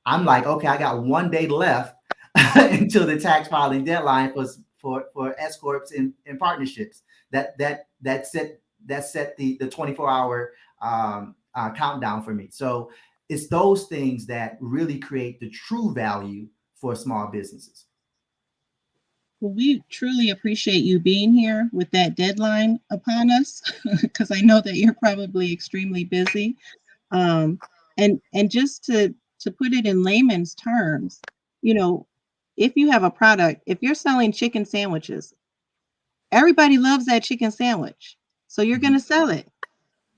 I'm like, okay, I got 1 day left until the tax filing deadline for S corps and partnerships. That set the 24-hour countdown for me. So it's those things that really create the true value for small businesses. Well, we truly appreciate you being here with that deadline upon us, because I know that you're probably extremely busy. Um, and just to put it in layman's terms, you know, if you have a product, if you're selling chicken sandwiches, everybody loves that chicken sandwich, so you're going to sell it.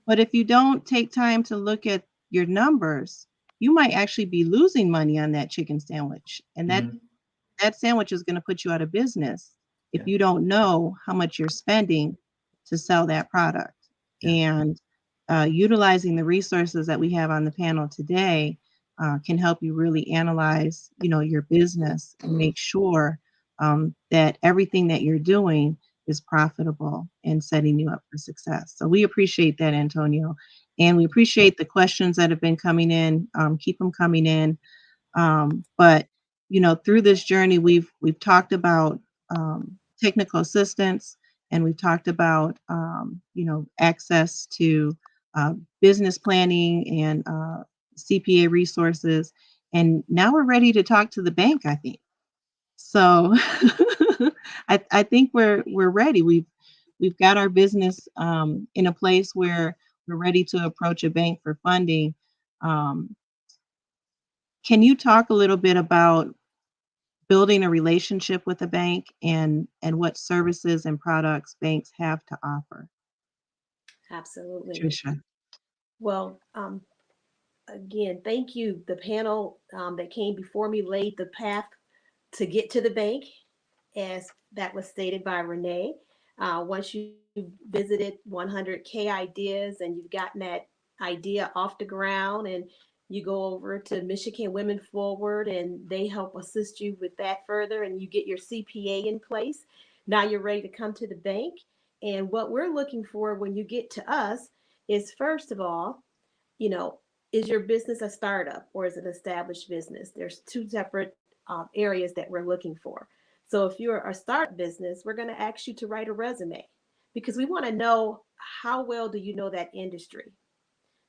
But if you don't take time to look at your numbers, you might actually be losing money on that chicken sandwich, and that sandwich is going to put you out of business if you don't know how much you're spending to sell that product. And utilizing the resources that we have on the panel today can help you really analyze, your business and make sure that everything that you're doing is profitable and setting you up for success. So we appreciate that, Antonio, and we appreciate the questions that have been coming in. Keep them coming in. But through this journey, we've talked about technical assistance, and we've talked about access to business planning and CPA resources, and now we're ready to talk to the bank, I think. So I think we're ready. We've got our business in a place where we're ready to approach a bank for funding. Can you talk a little bit about building a relationship with a bank and what services and products banks have to offer? Absolutely. Patricia. Well, again, thank you. The panel that came before me laid the path to get to the bank, as that was stated by Renee. Once you visited 100K Ideas and you've gotten that idea off the ground, and you go over to Michigan Women Forward and they help assist you with that further, and you get your CPA in place, now you're ready to come to the bank. And what we're looking for when you get to us is, first of all, is your business a startup or is it an established business? There's two separate areas that we're looking for. So if you're a startup business, we're going to ask you to write a resume, because we want to know how well do you know that industry.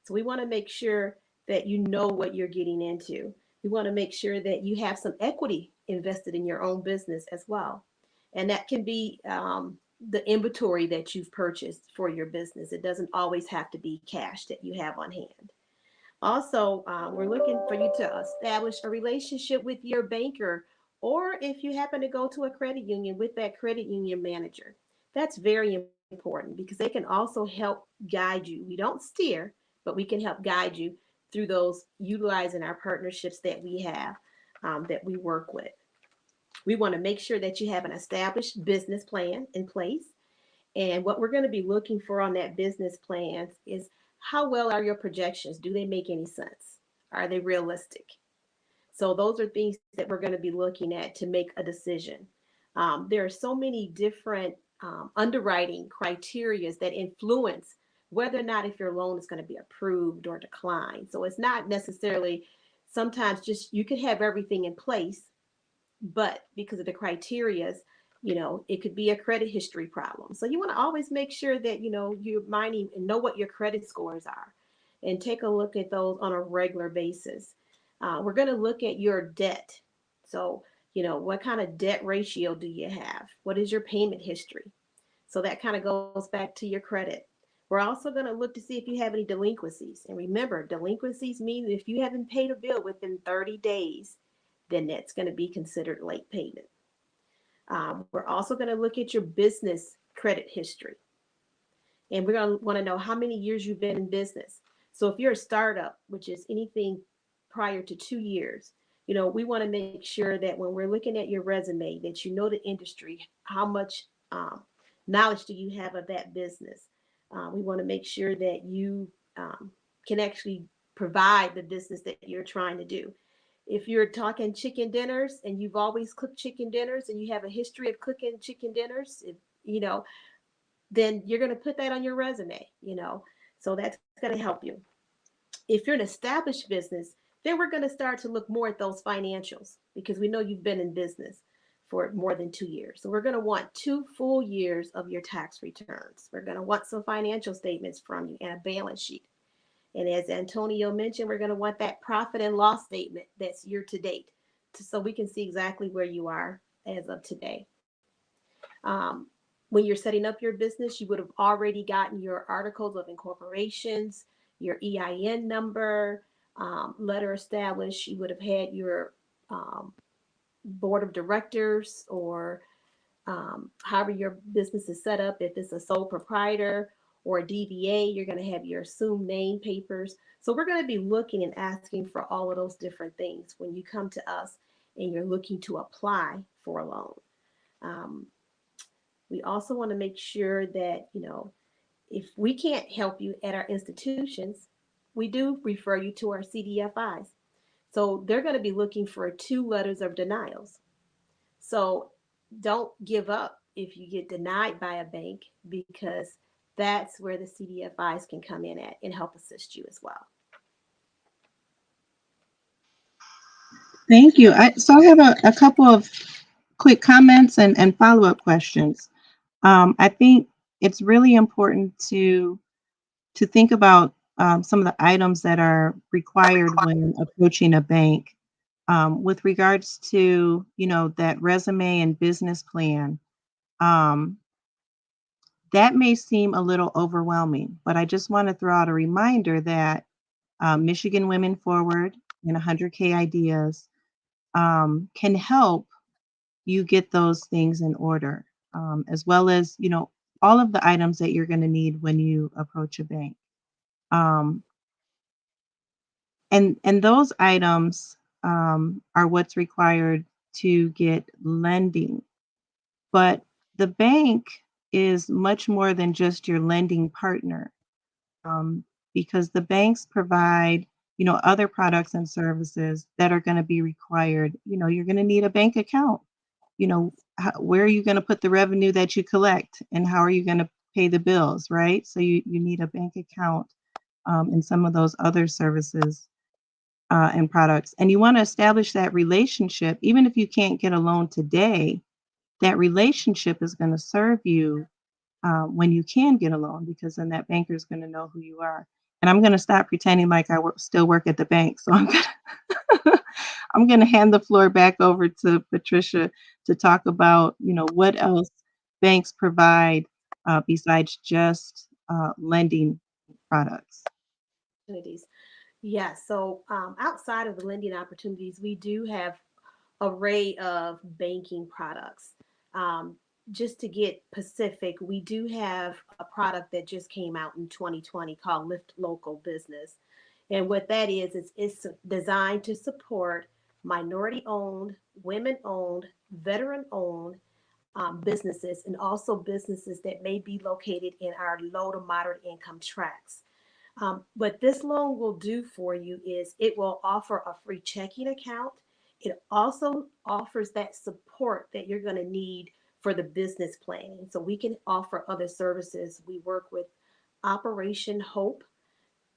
So we want to make sure that you know what you're getting into. We want to make sure that you have some equity invested in your own business as well. And that can be the inventory that you've purchased for your business. It doesn't always have to be cash that you have on hand. Also, we're looking for you to establish a relationship with your banker, or if you happen to go to a credit union, with that credit union manager. That's very important because they can also help guide you. We don't steer, but we can help guide you through those, utilizing our partnerships that we have, that we work with. We want to make sure that you have an established business plan in place. And what we're going to be looking for on that business plan is, how well are your projections? Do they make any sense? Are they realistic? So those are things that we're going to be looking at to make a decision. There are so many different underwriting criteria that influence whether or not if your loan is going to be approved or declined. So it's not necessarily, sometimes just you could have everything in place, but because of the criterias, it could be a credit history problem. So you want to always make sure that, you're mining and know what your credit scores are, and take a look at those on a regular basis. We're going to look at your debt. So, what kind of debt ratio do you have? What is your payment history? So that kind of goes back to your credit. We're also going to look to see if you have any delinquencies. And remember, delinquencies mean if you haven't paid a bill within 30 days, then that's going to be considered late payment. We're also going to look at your business credit history. And we're going to want to know how many years you've been in business. So if you're a startup, which is anything prior to 2 years, we want to make sure that when we're looking at your resume, that you know the industry, how much knowledge do you have of that business. We want to make sure that you can actually provide the business that you're trying to do. If you're talking chicken dinners and you've always cooked chicken dinners and you have a history of cooking chicken dinners, then you're going to put that on your resume. So that's going to help you. If you're an established business, then we're going to start to look more at those financials because we know you've been in business for more than 2 years. So we're going to want 2 full years of your tax returns. We're going to want some financial statements from you and a balance sheet. And as Antonio mentioned, we're going to want that profit and loss statement that's year to date so we can see exactly where you are as of today. When you're setting up your business, you would have already gotten your articles of incorporations, your EIN number, letter established. You would have had your board of directors or however your business is set up. If it's a sole proprietor or a DBA, you're going to have your assumed name papers. So we're going to be looking and asking for all of those different things when you come to us and you're looking to apply for a loan. We also want to make sure that, if we can't help you at our institutions, we do refer you to our CDFIs. So they're going to be looking for 2 letters of denials. So don't give up if you get denied by a bank, because that's where the CDFIs can come in at and help assist you as well. Thank you. So I have a couple of quick comments and follow-up questions. I think it's really important to think about some of the items that are required when approaching a bank. With regards to, that resume and business plan, that may seem a little overwhelming, but I just want to throw out a reminder that Michigan Women Forward and 100K Ideas can help you get those things in order, as well as, all of the items that you're going to need when you approach a bank. And those items are what's required to get lending. But the bank is much more than just your lending partner, because the banks provide, other products and services that are going to be required. You're going to need a bank account. Where are you going to put the revenue that you collect, and how are you going to pay the bills, right? So you need a bank account and some of those other services and products. And you want to establish that relationship. Even if you can't get a loan today, that relationship is going to serve you when you can get a loan, because then that banker is going to know who you are. And I'm going to stop pretending like I still work at the bank. So I'm going to hand the floor back over to Patricia to talk about, what else banks provide besides just lending products. Yeah, so outside of the lending opportunities, we do have array of banking products. Just to get specific, we do have a product that just came out in 2020 called Lift Local Business. And what that is it's designed to support minority-owned, women-owned, veteran-owned businesses, and also businesses that may be located in our low to moderate income tracts. What this loan will do for you is it will offer a free checking account. It also offers that support that you're going to need for the business planning. So we can offer other services. We work with Operation Hope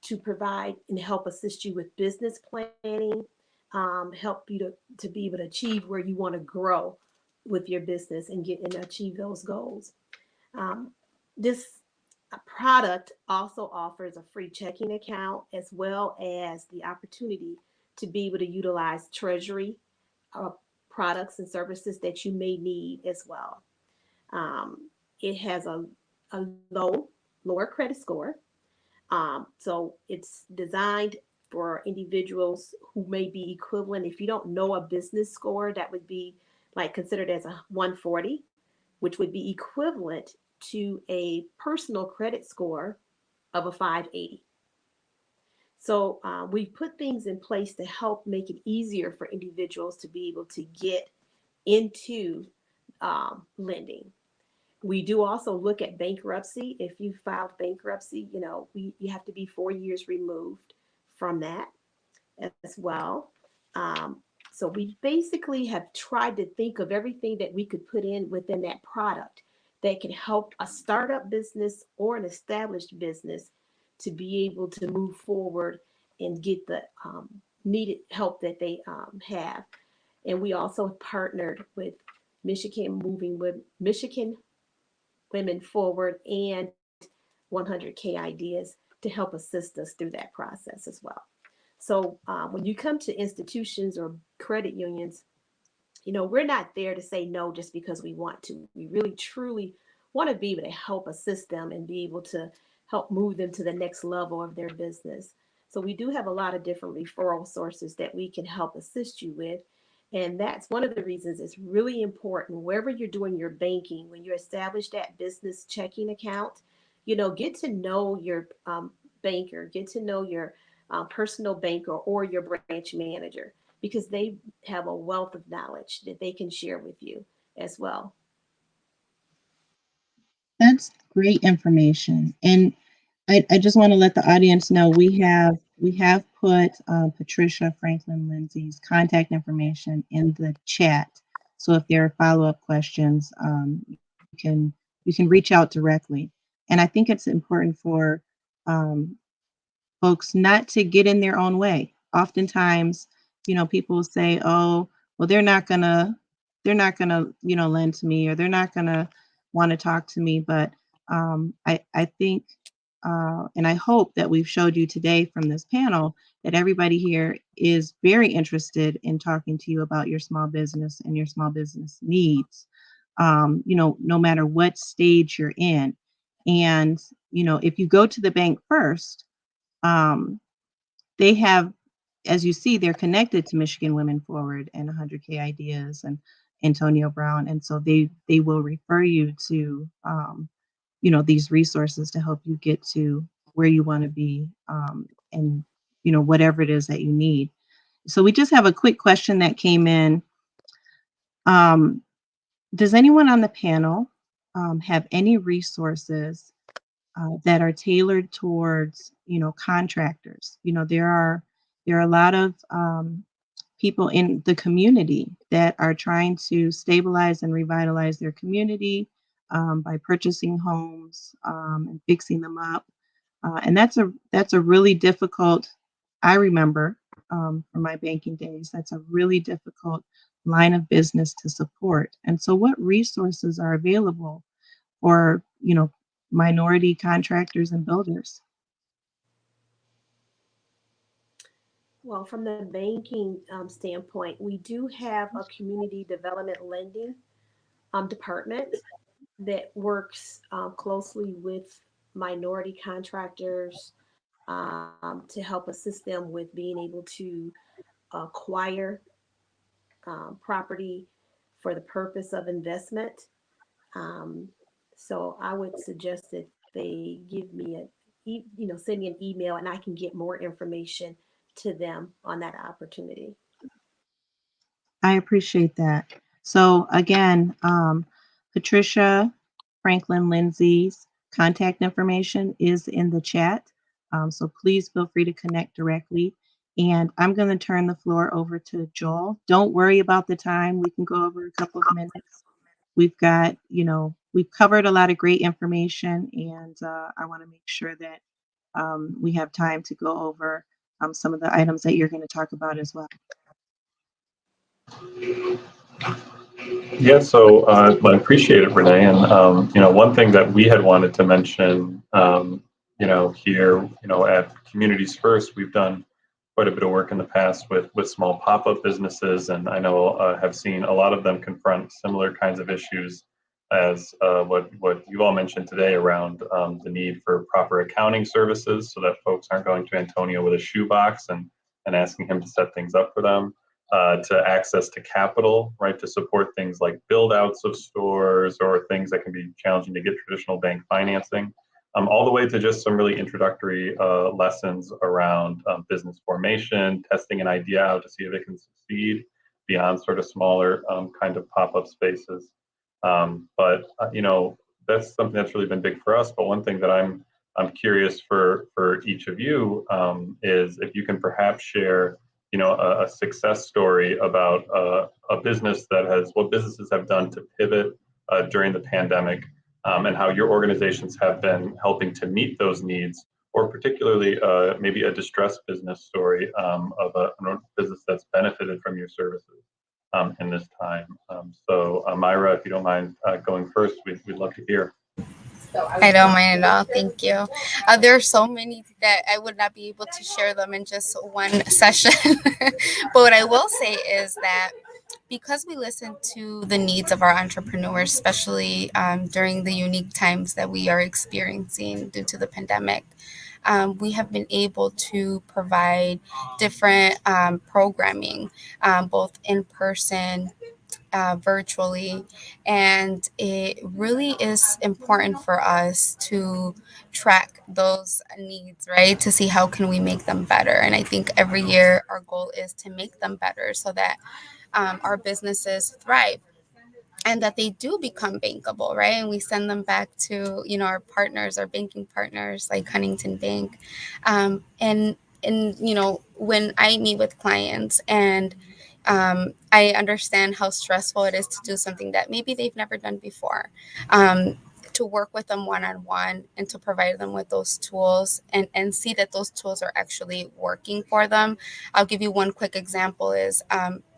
to provide and help assist you with business planning, help you to be able to achieve where you want to grow with your business and achieve those goals. This product also offers a free checking account, as well as the opportunity to be able to utilize treasury products and services that you may need as well. It has a lower credit score. So it's designed for individuals who may be equivalent. If you don't know a business score, that would be like considered as a 140, which would be equivalent to a personal credit score of a 580. So we put things in place to help make it easier for individuals to be able to get into lending. We do also look at bankruptcy. If you filed bankruptcy, you have to be 4 years removed from that as well. Um, so we basically have tried to think of everything that we could put in within that product that can help a startup business or an established business to be able to move forward and get the needed help that they have. And we also partnered with Michigan Women Forward and 100K Ideas to help assist us through that process as well. So when you come to institutions or credit unions, we're not there to say no just because we want to. We really truly want to be able to help assist them and be able to help move them to the next level of their business. So we do have a lot of different referral sources that we can help assist you with. And that's one of the reasons it's really important wherever you're doing your banking, when you establish that business checking account, get to know your banker, get to know your personal banker or your branch manager, because they have a wealth of knowledge that they can share with you as well. That's great information. And I just want to let the audience know we have put Patricia Franklin Lindsay's contact information in the chat. So if there are follow-up questions, you can reach out directly. And I think it's important for um, folks not to get in their own way. Oftentimes, people say, "Oh, well, they're not gonna, lend to me, or they're not gonna want to talk to me." But I think, and I hope that we've showed you today from this panel that everybody here is very interested in talking to you about your small business and your small business needs. No matter what stage you're in, and if you go to the bank first. They have, as you see, they're connected to Michigan Women Forward and 100K Ideas and Antonio Brown, and so they will refer you to these resources to help you get to where you want to be, and whatever it is that you need. So we just have a quick question that came in. Does anyone on the panel have any resources that are tailored towards contractors? There are a lot of people in the community that are trying to stabilize and revitalize their community by purchasing homes and fixing them up, and that's a really difficult. I remember from my banking days, that's a really difficult line of business to support. And so, what resources are available for minority contractors and builders? Well, from the banking standpoint, we do have a community development lending department that works closely with minority contractors to help assist them with being able to acquire property for the purpose of investment. Um, so I would suggest that they give me send me an email and I can get more information to them on that opportunity. I appreciate that. So again, Patricia Franklin Lindsay's contact information is in the chat. So please feel free to connect directly. And I'm going to turn the floor over to Joel. Don't worry about the time. We can go over a couple of minutes. We've got, we've covered a lot of great information, and I want to make sure that we have time to go over some of the items that you're going to talk about as well. Yeah, so I appreciate it, Renee. And one thing that we had wanted to mention, here, at Communities First, we've done quite a bit of work in the past with small pop-up businesses, and I know have seen a lot of them confront similar kinds of issues as what you all mentioned today around the need for proper accounting services, so that folks aren't going to Antonio with a shoebox and asking him to set things up for them. To access to capital, right, to support things like build outs of stores or things that can be challenging to get traditional bank financing. all the way to just some really introductory lessons around business formation, testing an idea out to see if it can succeed beyond sort of smaller kind of pop-up spaces. But that's something that's really been big for us. But one thing that I'm curious for each of you is if you can perhaps share, a success story about a business what businesses have done to pivot during the pandemic, and how your organizations have been helping to meet those needs, or particularly maybe a distressed business story of a business that's benefited from your services in this time. So Myra, if you don't mind going first, we'd love to hear. I don't mind at all. Thank you. There are so many that I would not be able to share them in just one session. But what I will say is that because we listen to the needs of our entrepreneurs, especially during the unique times that we are experiencing due to the pandemic, we have been able to provide different programming, both in person, virtually. And it really is important for us to track those needs, right? To see how can we make them better. And I think every year our goal is to make them better so that our businesses thrive and that they do become bankable, right? And we send them back to, our partners, our banking partners like Huntington Bank. And when I meet with clients and I understand how stressful it is to do something that maybe they've never done before. To work with them one-on-one and to provide them with those tools and see that those tools are actually working for them. I'll give you one quick example is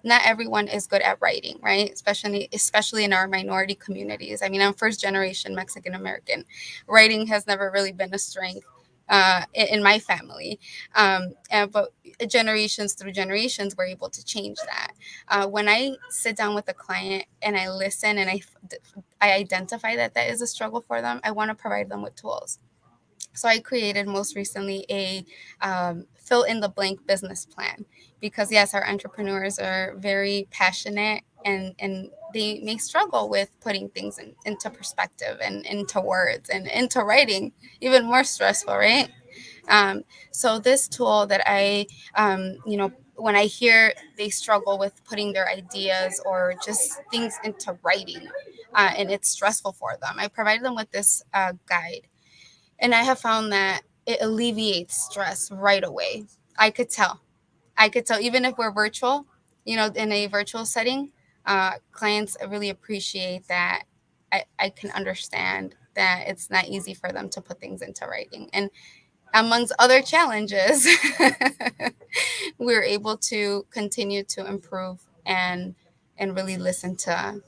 not everyone is good at writing, right? Especially in our minority communities. I mean, I'm first generation Mexican American. Writing has never really been a strength in my family. But generations through generations, we're able to change that. When I sit down with a client and I listen and I identify that is a struggle for them, I want to provide them with tools. So I created most recently a fill in the blank business plan because yes, our entrepreneurs are very passionate and they may struggle with putting things into perspective and into words and into writing, even more stressful, right? So this tool that when I hear they struggle with putting their ideas or just things into writing and it's stressful for them, I provide them with this guide. And I have found that it alleviates stress right away. I could tell even if we're virtual, in a virtual setting, clients really appreciate that I can understand that it's not easy for them to put things into writing. And amongst other challenges, we're able to continue to improve and really listen to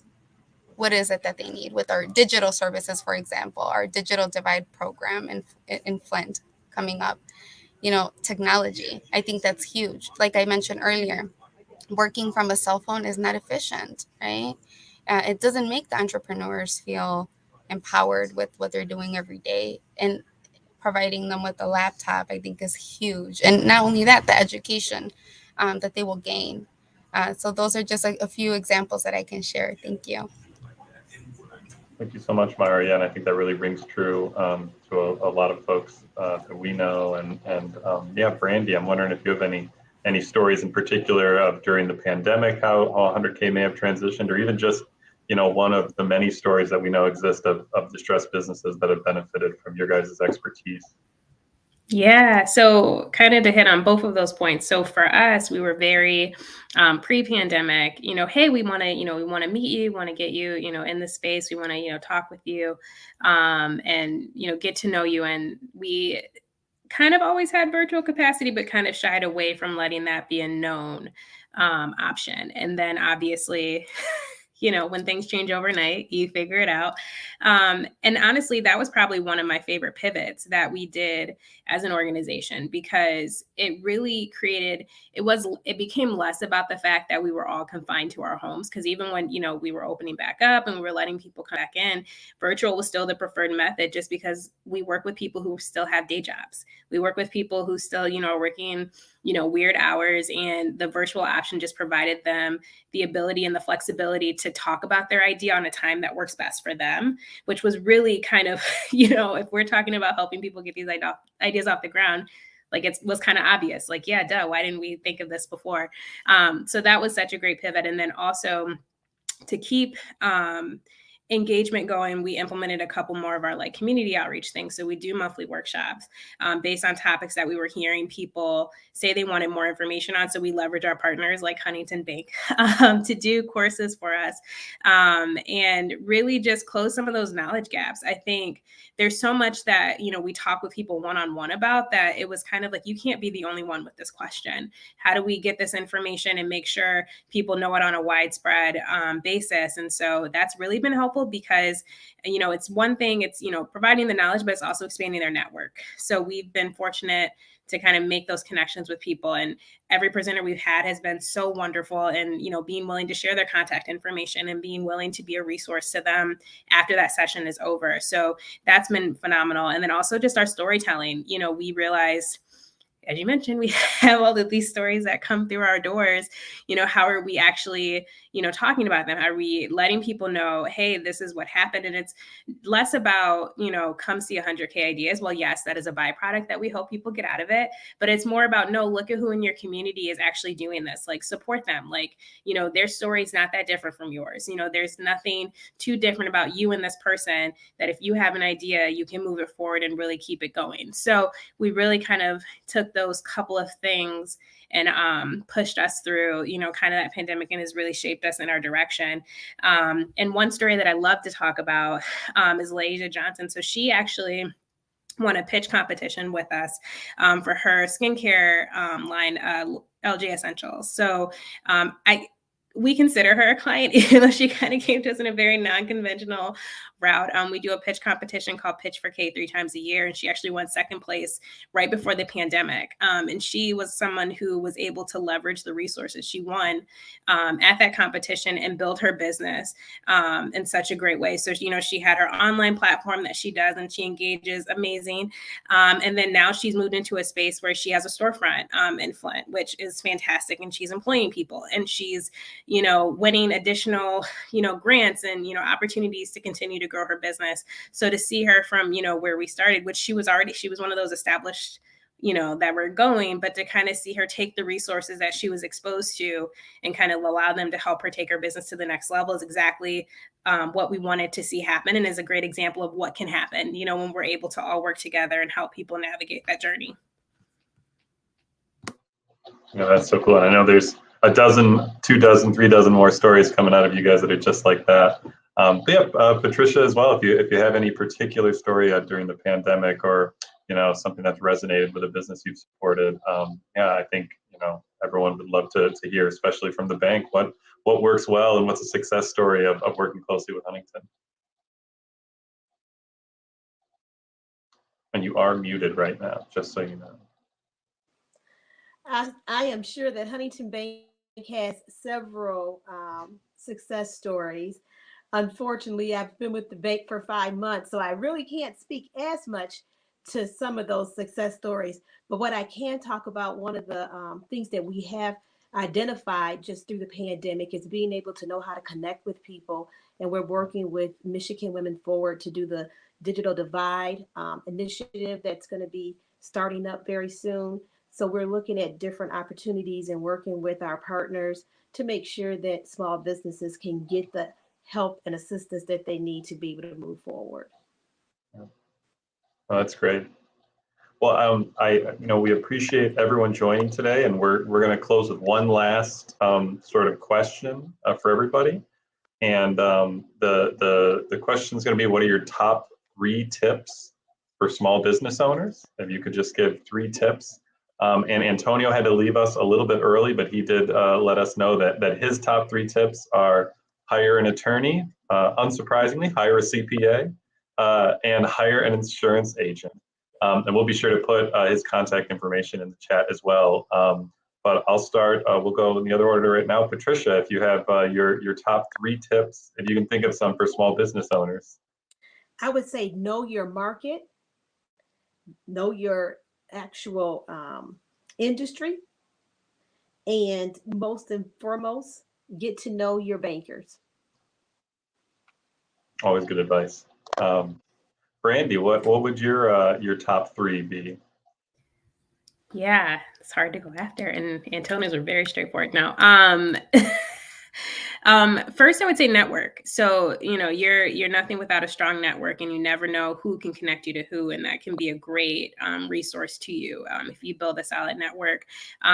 what is it that they need with our digital services, for example, our digital divide program in Flint coming up. Technology, I think that's huge. Like I mentioned earlier, working from a cell phone is not efficient, right? It doesn't make the entrepreneurs feel empowered with what they're doing every day. And providing them with a laptop, I think, is huge. And not only that, the education that they will gain. So those are just a few examples that I can share. Thank you. Thank you so much, Myra. Yeah, and I think that really rings true to a lot of folks that we know. And Brandy, I'm wondering if you have any stories in particular of during the pandemic, how 100K may have transitioned, or even just one of the many stories that we know exist of distressed businesses that have benefited from your guys' expertise. Yeah, so kind of to hit on both of those points. So for us, we were very pre-pandemic, hey, we want to meet you, want to get you, in the space. We want to, talk with you and, get to know you. And we kind of always had virtual capacity, but kind of shied away from letting that be a known option. And then obviously, when things change overnight, you figure it out. And honestly, that was probably one of my favorite pivots that we did as an organization, because it really it became less about the fact that we were all confined to our homes. Because even when, we were opening back up and we were letting people come back in, virtual was still the preferred method, just because we work with people who still have day jobs. We work with people who still, are working, weird hours, and the virtual option just provided them the ability and the flexibility to talk about their idea on a time that works best for them, which was really kind of, if we're talking about helping people get these ideas off the ground, like it was kind of obvious, like, yeah, duh, why didn't we think of this before? So that was such a great pivot. And then also to keep engagement going, we implemented a couple more of our like community outreach things. So we do monthly workshops based on topics that we were hearing people say they wanted more information on. So we leverage our partners like Huntington Bank to do courses for us and really just close some of those knowledge gaps. I think there's so much that, we talk with people one-on-one about, that it was kind of like, you can't be the only one with this question. How do we get this information and make sure people know it on a widespread basis? And so that's really been helpful because, it's one thing, it's, providing the knowledge, but it's also expanding their network. So we've been fortunate to kind of make those connections with people. And every presenter we've had has been so wonderful, and, being willing to share their contact information and being willing to be a resource to them after that session is over. So that's been phenomenal. And then also just our storytelling, we realized, as you mentioned, we have all of these stories that come through our doors. How are we actually, talking about them? Are we letting people know, hey, this is what happened? And it's less about, come see 100K ideas. Well, yes, that is a byproduct that we hope people get out of it. But it's more about, no, look at who in your community is actually doing this. Like, support them. Like, their story is not that different from yours. There's nothing too different about you and this person, that if you have an idea, you can move it forward and really keep it going. So we really kind of took those couple of things and pushed us through, kind of that pandemic, and has really shaped us in our direction. And one story that I love to talk about is Laisha Johnson. So she actually won a pitch competition with us for her skincare line, LG Essentials. So we consider her a client, even though she kind of came to us in a very non-conventional route. We do a pitch competition called Pitch for K 3 times a year, and she actually won second place right before the pandemic. And she was someone who was able to leverage the resources she won at that competition and build her business in such a great way. So, she had her online platform that she does, and she engages amazing. And then now she's moved into a space where she has a storefront in Flint, which is fantastic. And she's employing people, and she's, winning additional, grants and, opportunities to continue to grow her business. So to see her from, where we started, which she was one of those established, that were going, but to kind of see her take the resources that she was exposed to and kind of allow them to help her take her business to the next level is exactly what we wanted to see happen, and is a great example of what can happen, when we're able to all work together and help people navigate that journey. Yeah, that's so cool. And I know there's a dozen, 2 dozen, 3 dozen more stories coming out of you guys that are just like that. But yeah, Patricia as well, if you have any particular story during the pandemic, or something that's resonated with a business you've supported, I think everyone would love to hear, especially from the bank, what works well and what's a success story of working closely with Huntington. And you are muted right now, just so you know. I am sure that Huntington Bank has several success stories. Unfortunately, I've been with the bank for 5 months, so I really can't speak as much to some of those success stories. But what I can talk about, one of the things that we have identified just through the pandemic, is being able to know how to connect with people. And we're working with Michigan Women Forward to do the Digital Divide initiative that's going to be starting up very soon. So we're looking at different opportunities and working with our partners to make sure that small businesses can get the help and assistance that they need to be able to move forward. Well, that's great. Well, we appreciate everyone joining today, and we're going to close with one last sort of question for everybody. And the question is going to be, what are your top 3 tips for small business owners? If you could just give 3 tips. And Antonio had to leave us a little bit early, but he did let us know that his top 3 tips are: hire an attorney, unsurprisingly, hire a CPA, and hire an insurance agent. And we'll be sure to put his contact information in the chat as well. But I'll start, we'll go in the other order right now. Patricia, if you have your top 3 tips, if you can think of some for small business owners. I would say know your market, know your actual industry, And most and foremost, get to know your bankers. Always good advice. Brandy, what would your top three be? Yeah, it's hard to go after, and Antonio's are very straightforward. Now, first I would say network. So, you're nothing without a strong network, and you never know who can connect you to who, and that can be a great resource to you if you build a solid network.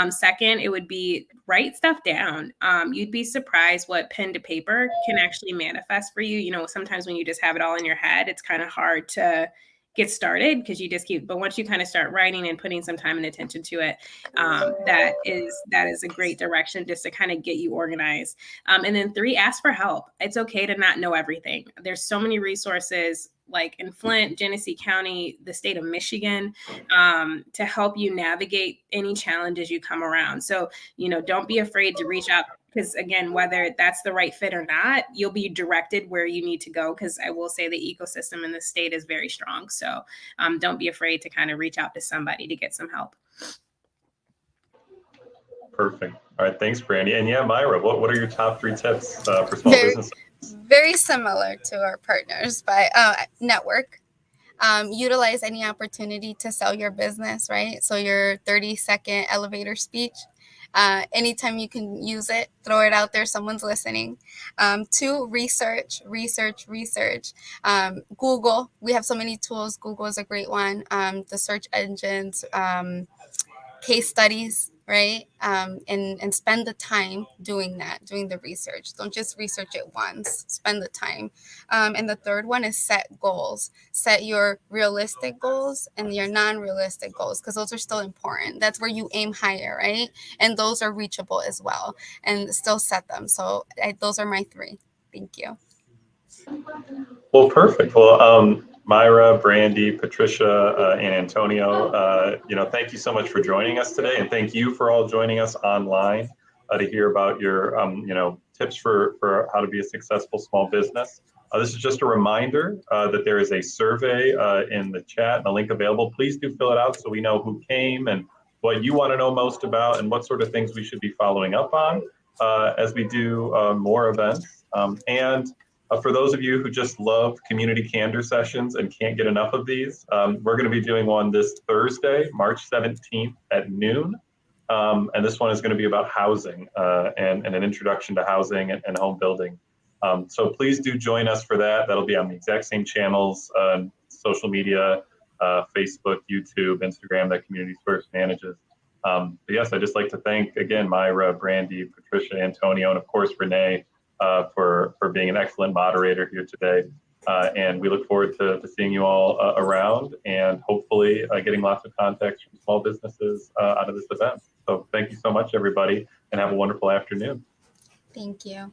Second, it would be write stuff down. You'd be surprised what pen to paper can actually manifest for you. Sometimes when you just have it all in your head, it's kind of hard to get started because you just keep, but once you kind of start writing and putting some time and attention to it, that is a great direction just to kind of get you organized. And then 3, ask for help. It's okay to not know everything. There's so many resources like in Flint, Genesee County, the state of Michigan, to help you navigate any challenges you come around. So, don't be afraid to reach out, because again, whether that's the right fit or not, you'll be directed where you need to go. Because I will say the ecosystem in the state is very strong. So don't be afraid to kind of reach out to somebody to get some help. Perfect. All right, thanks, Brandy. And yeah, Myra, what are your top 3 tips for small business? Very similar to our partners, but network. Utilize any opportunity to sell your business, right? So your 30-second elevator speech, anytime you can use it, throw it out there, someone's listening. 2, research. Google, we have so many tools. Google is a great one. The search engines, case studies, right? And spend the time doing that, doing the research. Don't just research it once, spend the time. And the third one is set goals. Set your realistic goals and your non-realistic goals, because those are still important. That's where you aim higher, right? And those are reachable as well, and still set them. So those are my 3. Thank you. Well, perfect. Well, Myra, Brandy, Patricia, and Antonio, thank you so much for joining us today, and thank you for all joining us online to hear about your, tips for how to be a successful small business. This is just a reminder that there is a survey in the chat and a link available. Please do fill it out so we know who came and what you want to know most about and what sort of things we should be following up on as we do more events. For those of you who just love community candor sessions and can't get enough of these, we're going to be doing one this Thursday, March 17th at noon. And this one is going to be about housing and an introduction to housing and home building. So please do join us for that. That'll be on the exact same channels, social media, Facebook, YouTube, Instagram that Community First manages. But yes, I'd just like to thank, again, Myra, Brandy, Patricia, Antonio, and of course, Renee, for being an excellent moderator here today. And we look forward to seeing you all around and hopefully getting lots of contacts from small businesses out of this event. So thank you so much, everybody, and have a wonderful afternoon. Thank you.